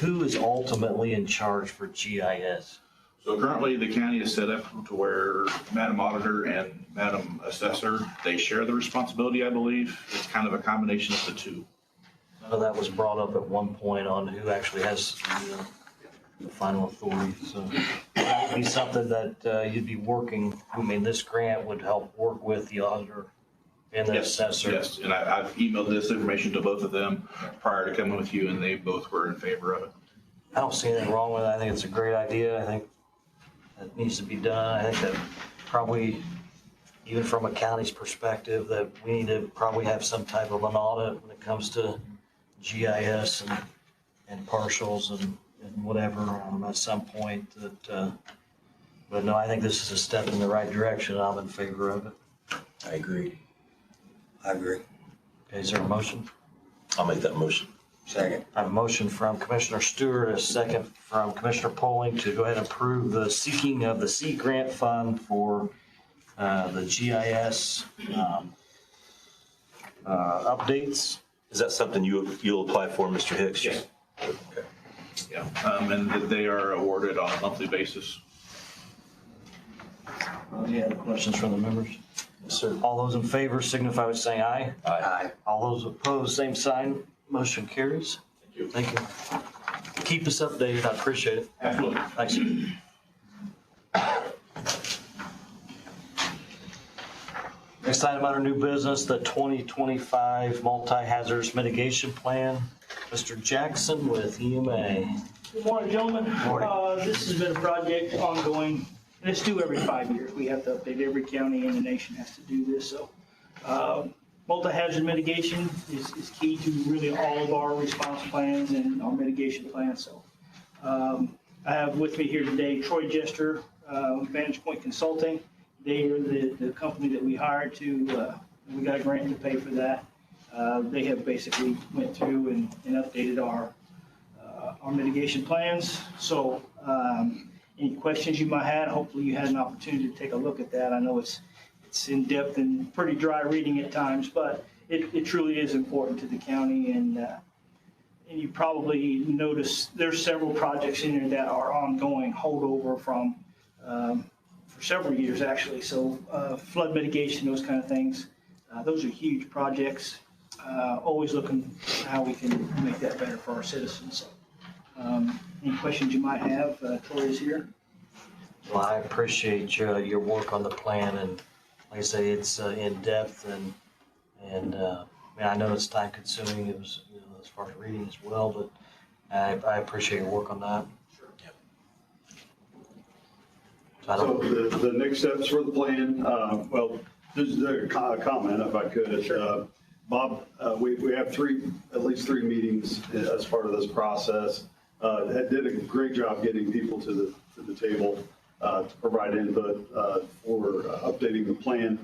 Who is ultimately in charge for GIS? So currently, the county is set up to where Madam Auditor and Madam Assessor, they share the responsibility, I believe. It's kind of a combination of the two. I know that was brought up at one point on who actually has the final authority, so that would be something that you'd be working, I mean, this grant would help work with the auditor and the assessor. Yes, and I've emailed this information to both of them prior to coming with you, and they both were in favor of it. I don't see anything wrong with it. I think it's a great idea. I think that needs to be done. I think that probably, even from a county's perspective, that we need to probably have some type of an audit when it comes to GIS and partials and whatever at some point that, but no, I think this is a step in the right direction. I'm in favor of it. I agree. Okay, is there a motion? I'll make that motion. Second. I have a motion from Commissioner Stewart, a second from Commissioner Poling to go ahead and approve the seeking of the Sea Grant Fund for the GIS updates. Is that something you'll apply for, Mr. Hicks? Yes. Okay. Yeah, and that they are awarded on a monthly basis. Any other questions from the members? Yes, sir. All those in favor signify by saying aye. Aye. All those opposed, same sign. Motion carries. Thank you. Keep us updated. I appreciate it. Absolutely. Thanks. Next item under new business, the 2025 multi-hazardous mitigation plan. Mr. Jackson with EMA. Good morning, gentlemen. This has been a project ongoing, and it's due every 5 years. We have to update, every county in the nation has to do this, so. Multi-hazard mitigation is key to really all of our response plans and our mitigation plans, so. I have with me here today Troy Jester, Vantage Point Consulting. They are the company that we hired to, we got a grant to pay for that. They have basically went through and updated our mitigation plans. So any questions you might have, hopefully you had an opportunity to take a look at that. I know it's in-depth and pretty dry reading at times, but it truly is important to the county. And you probably notice there's several projects in there that are ongoing holdover from for several years actually. So flood mitigation, those kind of things. Those are huge projects. Always looking how we can make that better for our citizens. So, any questions you might have, Troy is here. Well, I appreciate your work on the plan, and like I say, it's in depth and I know it's time consuming. It was, as far as reading as well, but I appreciate your work on that. Sure. So the next steps for the plan, well, just a comment if I could. Sure. Bob, we have at least three meetings as part of this process. Did a great job getting people to the table to provide input for updating the plan.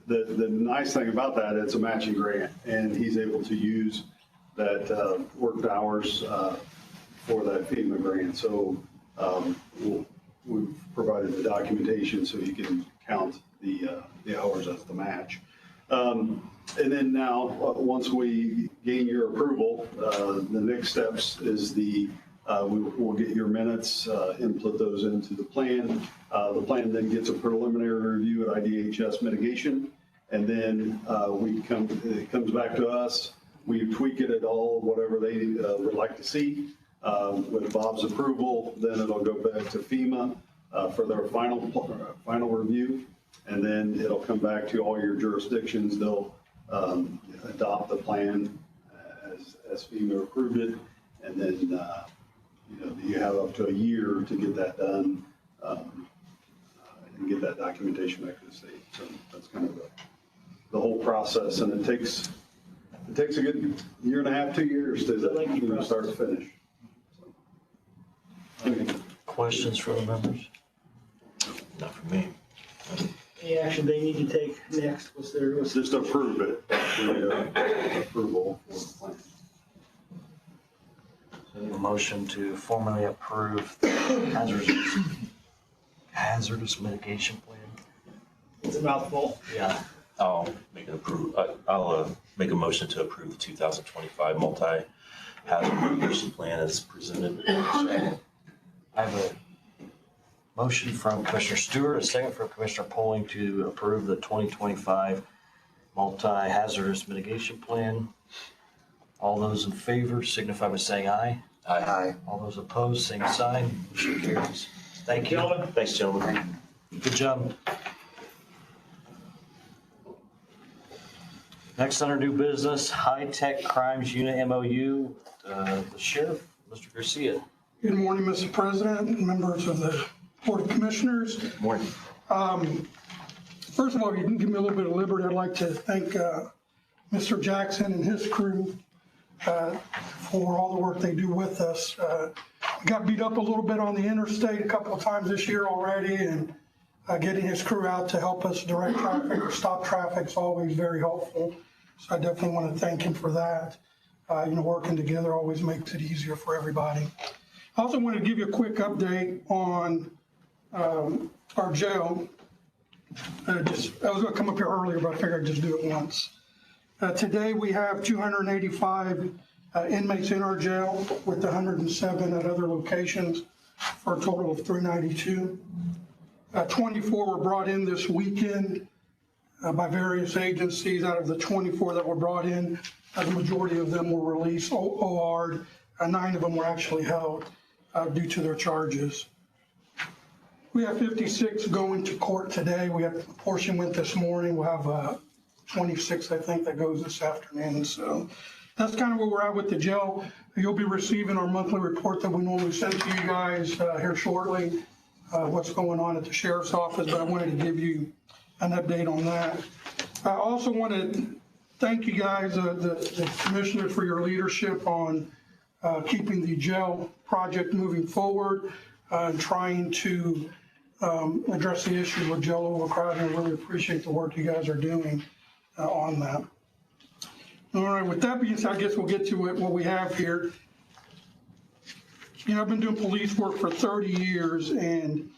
The nice thing about that, it's a matching grant, and he's able to use that worked hours for that FEMA grant. So we've provided the documentation so you can count the hours as the match. And then now, once we gain your approval, the next steps is we'll get your minutes, input those into the plan. The plan then gets a preliminary review at IDHS mitigation, and then it comes back to us. We tweak it at all, whatever they would like to see. With Bob's approval, then it'll go back to FEMA for their final review, and then it'll come back to all your jurisdictions. They'll adopt the plan as FEMA approved it, and then you have up to a year to get that done and get that documentation back to the state. So that's kind of the whole process, and it takes a good year and a half, 2 years to start to finish. Any questions from the members? Not for me. Any action they need to take next? Just approve it, approval for the plan. A motion to formally approve the hazardous mitigation plan. It's a mouthful. Yeah. I'll make a motion to approve the 2025 multi-hazard mitigation plan as presented. I have Motion from Commissioner Stewart, a second from Commissioner Polling to approve the 2025 multi-hazardous mitigation plan. All those in favor signify by saying aye. Aye. All those opposed, same sign. Motion carries. Thank you. Gentlemen. Thanks, gentlemen. Good job. Next under new business, high-tech crimes unit MOU, the sheriff, Mr. Garcia. Good morning, Mr. President, and members of the Board of Commissioners. Morning. First of all, if you can give me a little bit of liberty, I'd like to thank Mr. Jackson and his crew for all the work they do with us. Got beat up a little bit on the interstate a couple of times this year already, and getting his crew out to help us direct traffic or stop traffic is always very helpful. So I definitely want to thank him for that. Working together always makes it easier for everybody. I also wanted to give you a quick update on our jail. I was going to come up here earlier, but I figured I'd just do it once. Today we have 285 inmates in our jail, with 107 at other locations, for a total of 392. 24 were brought in this weekend by various agencies. Out of the 24 that were brought in, the majority of them were released, OR'd. 9 of them were actually held due to their charges. We have 56 going to court today. We have a portion went this morning. We'll have 26, I think, that goes this afternoon. So that's kind of where we're at with the jail. You'll be receiving our monthly report that we normally send to you guys here shortly, what's going on at the sheriff's office, but I wanted to give you an update on that. I also want to thank you guys, the commissioners, for your leadership on keeping the jail project moving forward and trying to address the issue with jail overcrowding. I really appreciate the work you guys are doing on that. All right, with that being said, I guess we'll get to what we have here. I've been doing police work for 30 years, and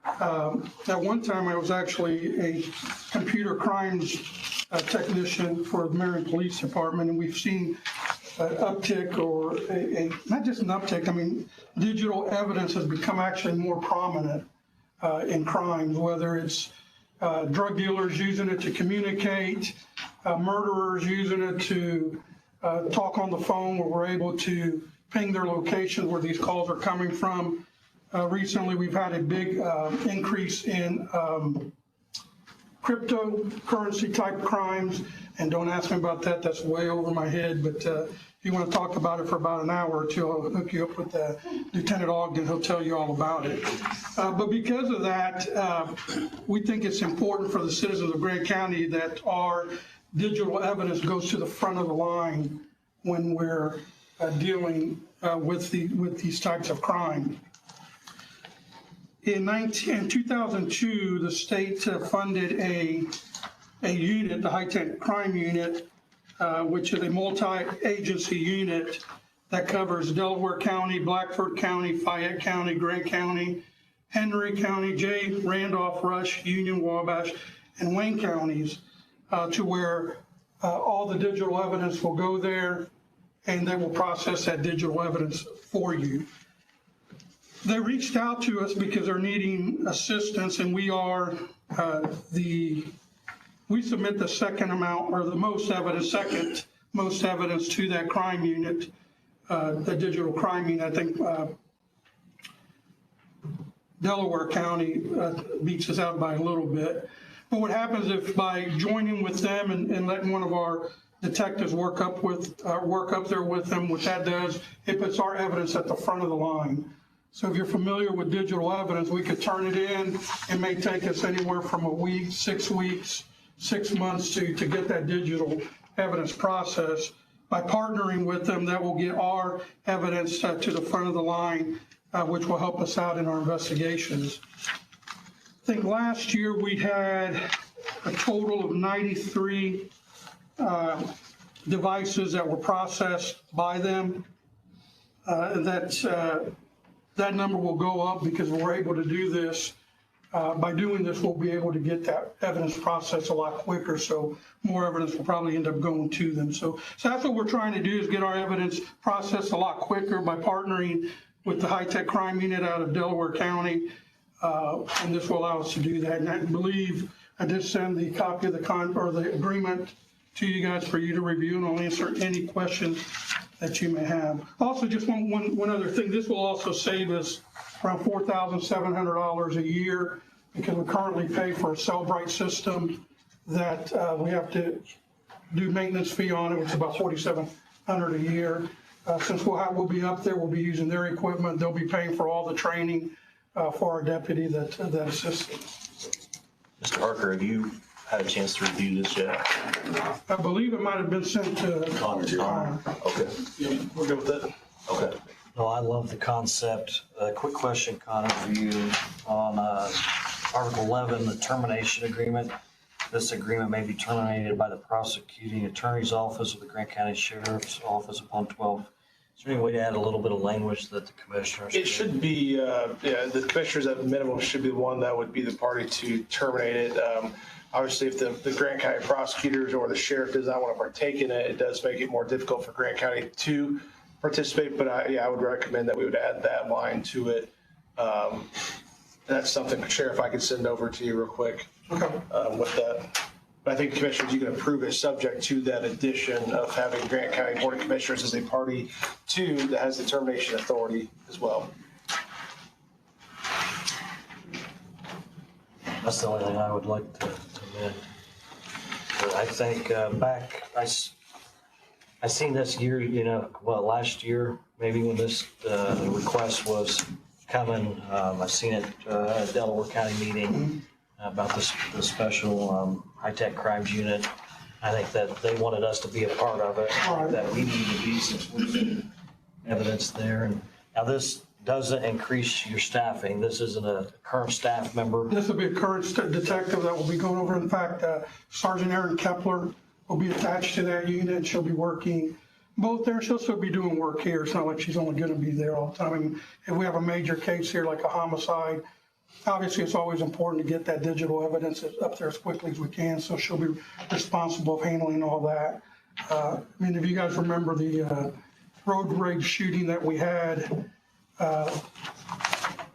at one time I was actually a computer crimes technician for the Marion Police Department, and we've seen an uptick, or not just an uptick, I mean, digital evidence has become actually more prominent in crimes, whether it's drug dealers using it to communicate, murderers using it to talk on the phone, where we're able to ping their location where these calls are coming from. Recently, we've had a big increase in cryptocurrency type crimes, and don't ask me about that, that's way over my head, but if you want to talk about it for about an hour or two, I'll hook you up with Lieutenant Ogden, he'll tell you all about it. But because of that, we think it's important for the citizens of Grant County that our digital evidence goes to the front of the line when we're dealing with these types of crime. In 2002, the state funded a unit, the high-tech crime unit, which is a multi-agency unit that covers Delaware County, Blackford County, Fayette County, Grant County, Henry County, Jay, Randolph, Rush, Union, Wabash, and Wayne counties, to where all the digital evidence will go there, and they will process that digital evidence for you. They reached out to us because they're needing assistance, and we submit the second amount, or the most evidence, second most evidence to that crime unit, the digital crime unit. I think Delaware County beats us out by a little bit. But what happens if by joining with them and letting one of our detectives work up there with them, what that does, it puts our evidence at the front of the line. So if you're familiar with digital evidence, we could turn it in. It may take us anywhere from a week, 6 weeks, 6 months to get that digital evidence processed. By partnering with them, that will get our evidence to the front of the line, which will help us out in our investigations. I think last year we had a total of 93 devices that were processed by them. That number will go up because we're able to do this. By doing this, we'll be able to get that evidence processed a lot quicker, so more evidence will probably end up going to them. So that's what we're trying to do, is get our evidence processed a lot quicker by partnering with the high-tech crime unit out of Delaware County. And this will allow us to do that. And I believe I did send the copy of the agreement to you guys for you to review, and I'll answer any questions that you may have. Also, just one other thing, this will also save us around $4,700 a year, because we currently pay for a Cellbrite system that we have to do maintenance fee on it, which is about $4,700 a year. Since we'll be up there, we'll be using their equipment, they'll be paying for all the training for our deputy that assists us. Mr. Harker, have you had a chance to review this yet? I believe it might have been sent to Connor. Okay. Yeah, we're good with that. Okay. No, I love the concept. A quick question, Connor, for you on Article 11, the termination agreement. This agreement may be terminated by the prosecuting attorney's office or the Grant County Sheriff's Office upon 12. Is there any way to add a little bit of language that the commissioners? It should be, the commissioners at minimum should be the one that would be the party to terminate it. Obviously, if the Grant County prosecutors or the sheriff does not want to partake in it, it does make it more difficult for Grant County to participate. But I would recommend that we would add that line to it. That's something, Sheriff, I could send over to you real quick with that. But I think commissioners, you can approve it subject to that addition of having Grant County Board of Commissioners as a party to that has the termination authority as well. That's the only thing I would like to amend. But I think I seen this year, last year, maybe when this request was coming, I seen it at Delaware County meeting about the special high-tech crimes unit. I think that they wanted us to be a part of it, that we need to be, since we've seen evidence there. And now this doesn't increase your staffing. This isn't a current staff member. This will be a current detective that will be going over. In fact, Sergeant Erin Kepler will be attached to that unit. She'll be working both there. She'll still be doing work here. It's not like she's only going to be there all the time. I mean, if we have a major case here, like a homicide, obviously it's always important to get that digital evidence up there as quickly as we can. So she'll be responsible of handling all that. I mean, if you guys remember the road rage shooting that we had,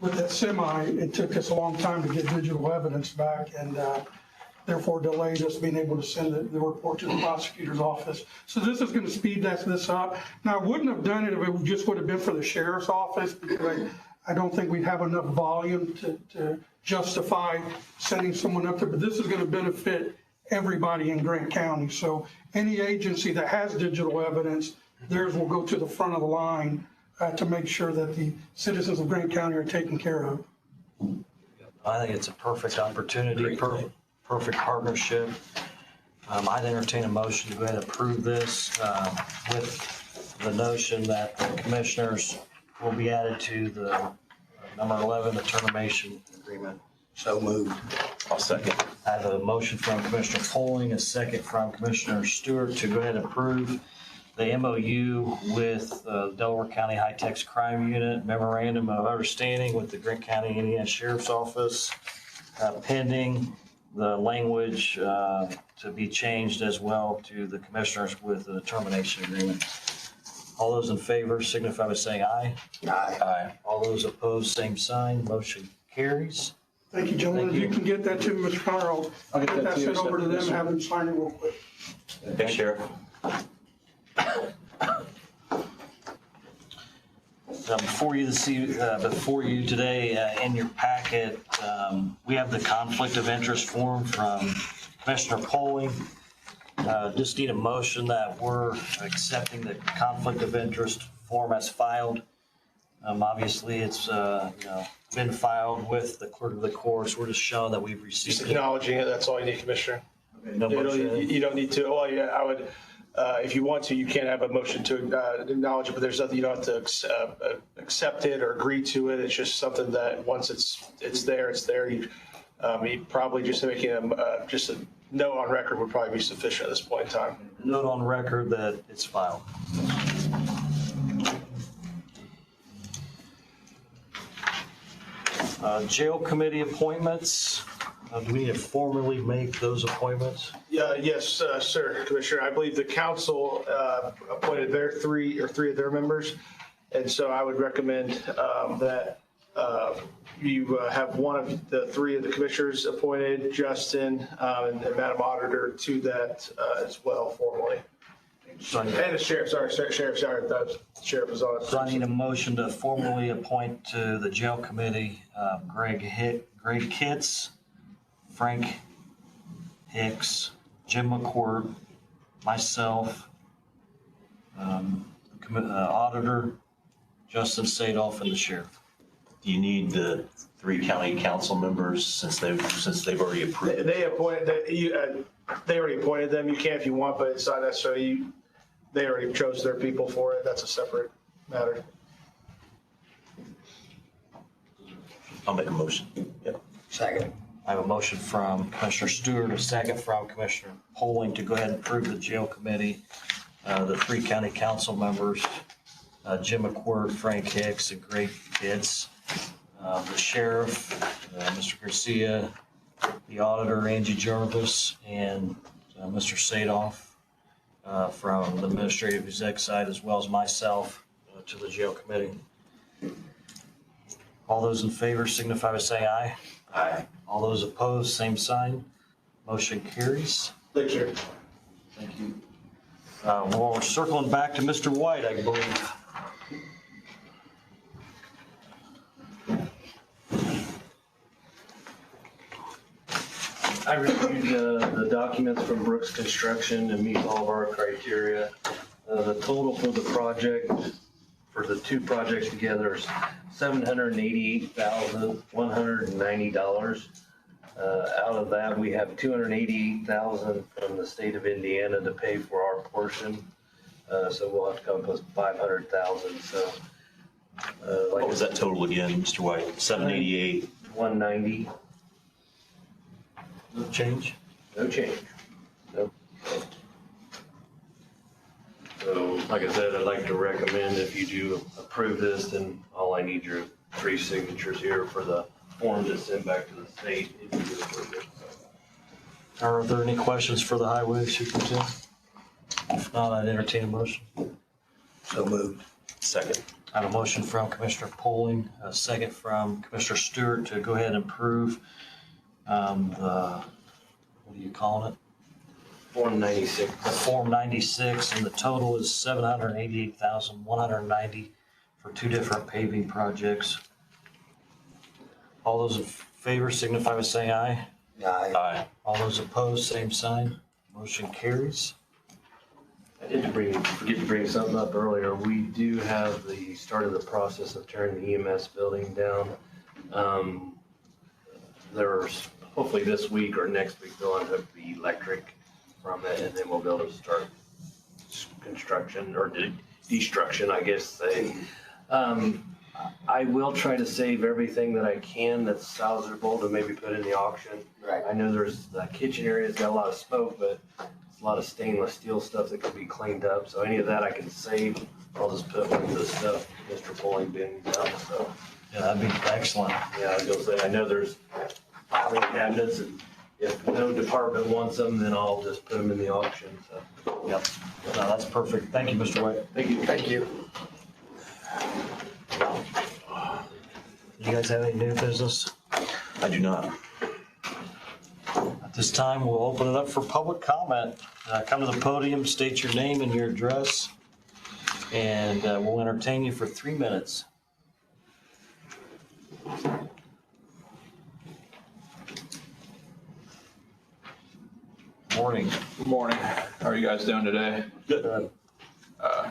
with that semi, it took us a long time to get digital evidence back, and therefore delayed us being able to send the report to the prosecutor's office. So this is going to speed this up. Now, I wouldn't have done it if it just would have been for the sheriff's office, because I don't think we'd have enough volume to justify sending someone up there. But this is going to benefit everybody in Grant County. So any agency that has digital evidence, theirs will go to the front of the line to make sure that the citizens of Grant County are taken care of. I think it's a perfect opportunity, perfect partnership. I'd entertain a motion to go ahead and approve this with the notion that the commissioners will be added to the number 11, the termination agreement. So moved. I'll second. I have a motion from Commissioner Poling, a second from Commissioner Stewart to go ahead and approve the MOU with Delaware County High-Tech Crime Unit, memorandum of understanding with the Grant County Indiana Sheriff's Office, pending the language to be changed as well to the commissioners with the termination agreement. All those in favor signify by saying aye. Aye. Aye. All those opposed, same sign. Motion carries. Thank you, gentlemen. If you can get that to Mr. Connor, I'll get that sent over to them and have them sign it real quick. Thanks, Sheriff. Before you today, in your packet, we have the conflict of interest form from Commissioner Poling. Just need a motion that we're accepting the conflict of interest form as filed. Obviously, it's been filed with the clerk of the court. So we're just showing that we've received Just acknowledging it, that's all you need, Commissioner. No motion. You don't need to, well, yeah, I would, if you want to, you can have a motion to acknowledge it, but there's nothing, you don't have to accept it or agree to it. It's just something that once it's there, it's there. You probably just making just a note on record would probably be sufficient at this point in time. Note on record that it's filed. Jail committee appointments. Do we need to formally make those appointments? Yes, sir, Commissioner. I believe the council appointed three of their members. And so I would recommend that You have one of the three of the commissioners appointed, Justin, and Madam Auditor to that as well formally. And the sheriff, sorry, the sheriff was on it. So I need a motion to formally appoint to the jail committee, Greg Kitts, Frank Hicks, Jim McCourt, myself, auditor, Justin Sadoff, and the sheriff. Do you need the 3 county council members since they've already approved? They appointed, they already appointed them. You can if you want, but it's not necessarily, they already chose their people for it. That's a separate matter. I'll make a motion. Yep. Second. I have a motion from Commissioner Stewart, a second from Commissioner Poling to go ahead and approve the jail committee, the 3 county council members, Jim McCourt, Frank Hicks, and Greg Kitts, the sheriff, Mr. Garcia, the auditor, Angie Jarvis, and Mr. Sadoff from the administrative exec side, as well as myself to the jail committee. All those in favor signify by saying aye. Aye. All those opposed, same sign. Motion carries. Thanks, sir. Thank you. Well, we're circling back to Mr. White, I believe. I reviewed the documents from Brooks Construction and meet all of our criteria. The total for the project, for the 2 projects together, is $788,190. Out of that, we have $288,000 from the state of Indiana to pay for our portion. So we'll have to come up with $500,000. So, What was that total again, Mr. White? 788? 190. No change? No change. Nope. So, like I said, I'd like to recommend if you do approve this, then all I need your 3 signatures here for the form to send back to the state if you do approve it. Are there any questions for the highway superintendent? If not, I'd entertain a motion. So moved. Second. I have a motion from Commissioner Poling, a second from Commissioner Stewart to go ahead and approve what are you calling it? Form 96. Form 96, and the total is $788,190 for 2 different paving projects. All those in favor signify by saying aye. Aye. Aye. All those opposed, same sign. Motion carries. I did forget to bring something up earlier. We do have the start of the process of tearing the EMS building down. There's hopefully this week or next week they'll unhook the electric from it, and then we'll be able to start construction or destruction, I guess say. I will try to save everything that I can that's salvageable to maybe put in the auction. Right. I know there's the kitchen area's got a lot of smoke, but it's a lot of stainless steel stuff that can be cleaned up. So any of that I can save. I'll just put one of the stuff Mr. Poling bins out. So Yeah, that'd be excellent. yeah, I was gonna say, I know there's filing cabinets, and if no department wants them, then I'll just put them in the auction, so. Yep. No, that's perfect. Thank you, Mr. White. Thank you. Thank you. You guys have any new business? I do not. At this time, we'll open it up for public comment. Come to the podium, state your name and your address, and we'll entertain you for 3 minutes. Morning. Good morning. How are you guys doing today? Good.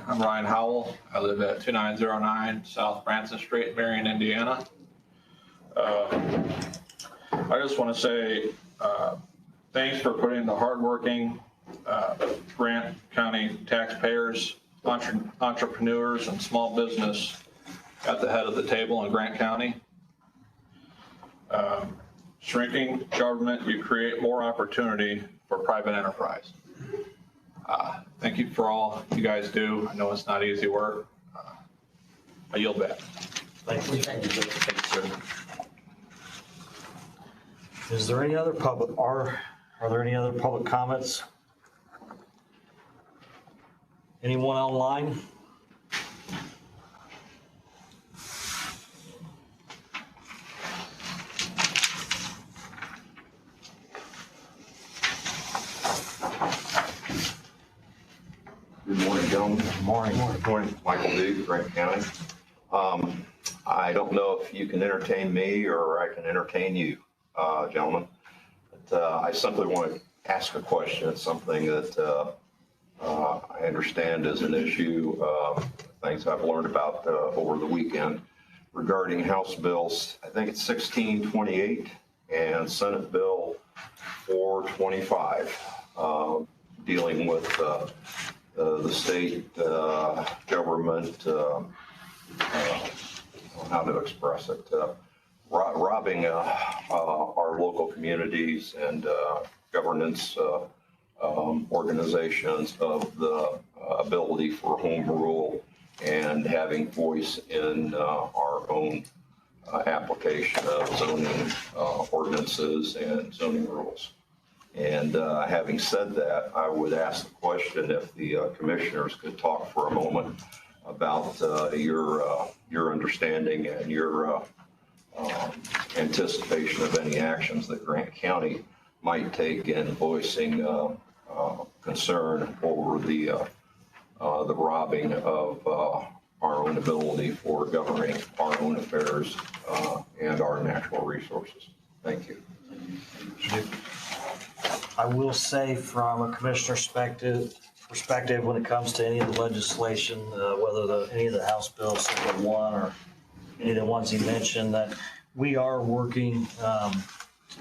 I'm Ryan Howell. I live at 2909 South Branson Street, Marion, Indiana. I just want to say thanks for putting the hardworking Grant County taxpayers, entrepreneurs, and small business at the head of the table in Grant County. Shrinking government, we create more opportunity for private enterprise. Thank you for all you guys do. I know it's not easy work. I yield back. Thank you. Thank you. Thanks, sir. Is there any other public, are there any other public comments? Anyone online? gentlemen. Morning. Morning. Michael Duke, Grant County. I don't know if you can entertain me or I can entertain you, gentlemen. But, I simply want to ask a question. It's something that I understand is an issue, things I've learned about over the weekend regarding House bills. I think it's 1628 and Senate Bill 425, dealing with the state government, how to express it, robbing our local communities and governance organizations of the ability for home rule and having voice in our own application of zoning ordinances and zoning rules. And having said that, I would ask the question if the commissioners could talk for a moment about your understanding and your anticipation of any actions that Grant County might take in voicing concern over the robbing of our own ability for governing our own affairs and our natural resources. Thank you. I will say from a commissioner perspective, when it comes to any of the legislation, whether any of the House bills, Senate one or any of the ones he mentioned, that we are working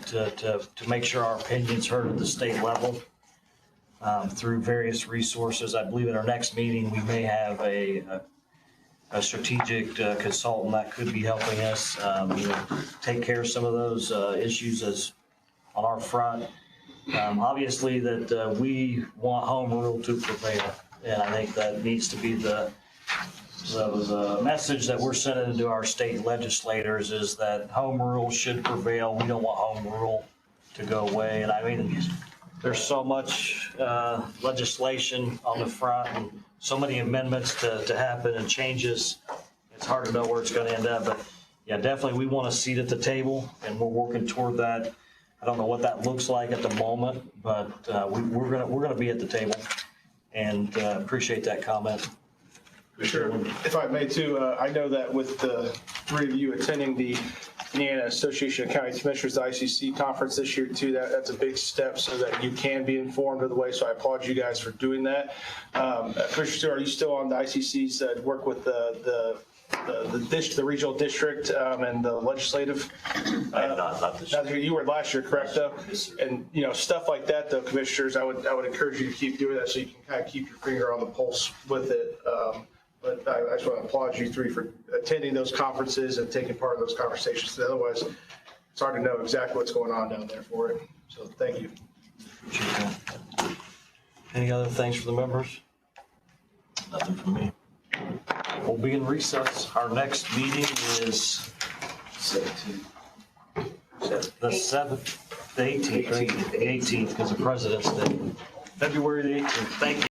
to make sure our opinions heard at the state level through various resources. I believe in our next meeting, we may have a strategic consultant that could be helping us take care of some of those issues as on our front. Obviously that we want home rule to prevail, and I think that needs to be the message that we're sending to our state legislators, is that home rule should prevail. We don't want home rule to go away. And I mean, there's so much legislation on the front and so many amendments to happen and changes. It's hard to know where it's going to end up, but yeah, definitely we want a seat at the table, and we're working toward that. I don't know what that looks like at the moment, but we're gonna be at the table, and appreciate that comment. Sure. If I may too, I know that with the three of you attending the Indiana Association of County Commissioners, the ICC conference this year too, that's a big step so that you can be informed of the way. So I applaud you guys for doing that. Commissioner Stewart, are you still on the ICC's work with the regional district and the legislative? Not this year. You were last year, correct, though? Yes, sir. And, stuff like that, though, commissioners, I would encourage you to keep doing that so you can kind of keep your finger on the pulse with it. But I just want to applaud you three for attending those conferences and taking part in those conversations. Otherwise, it's hard to know exactly what's going on down there for it. So thank you. Appreciate that. Any other things for the members? Nothing from me. We'll be in recess. Our next meeting is the 7th, the 18th, right? The 18th, because of President's Day. February the 18th. Thank you.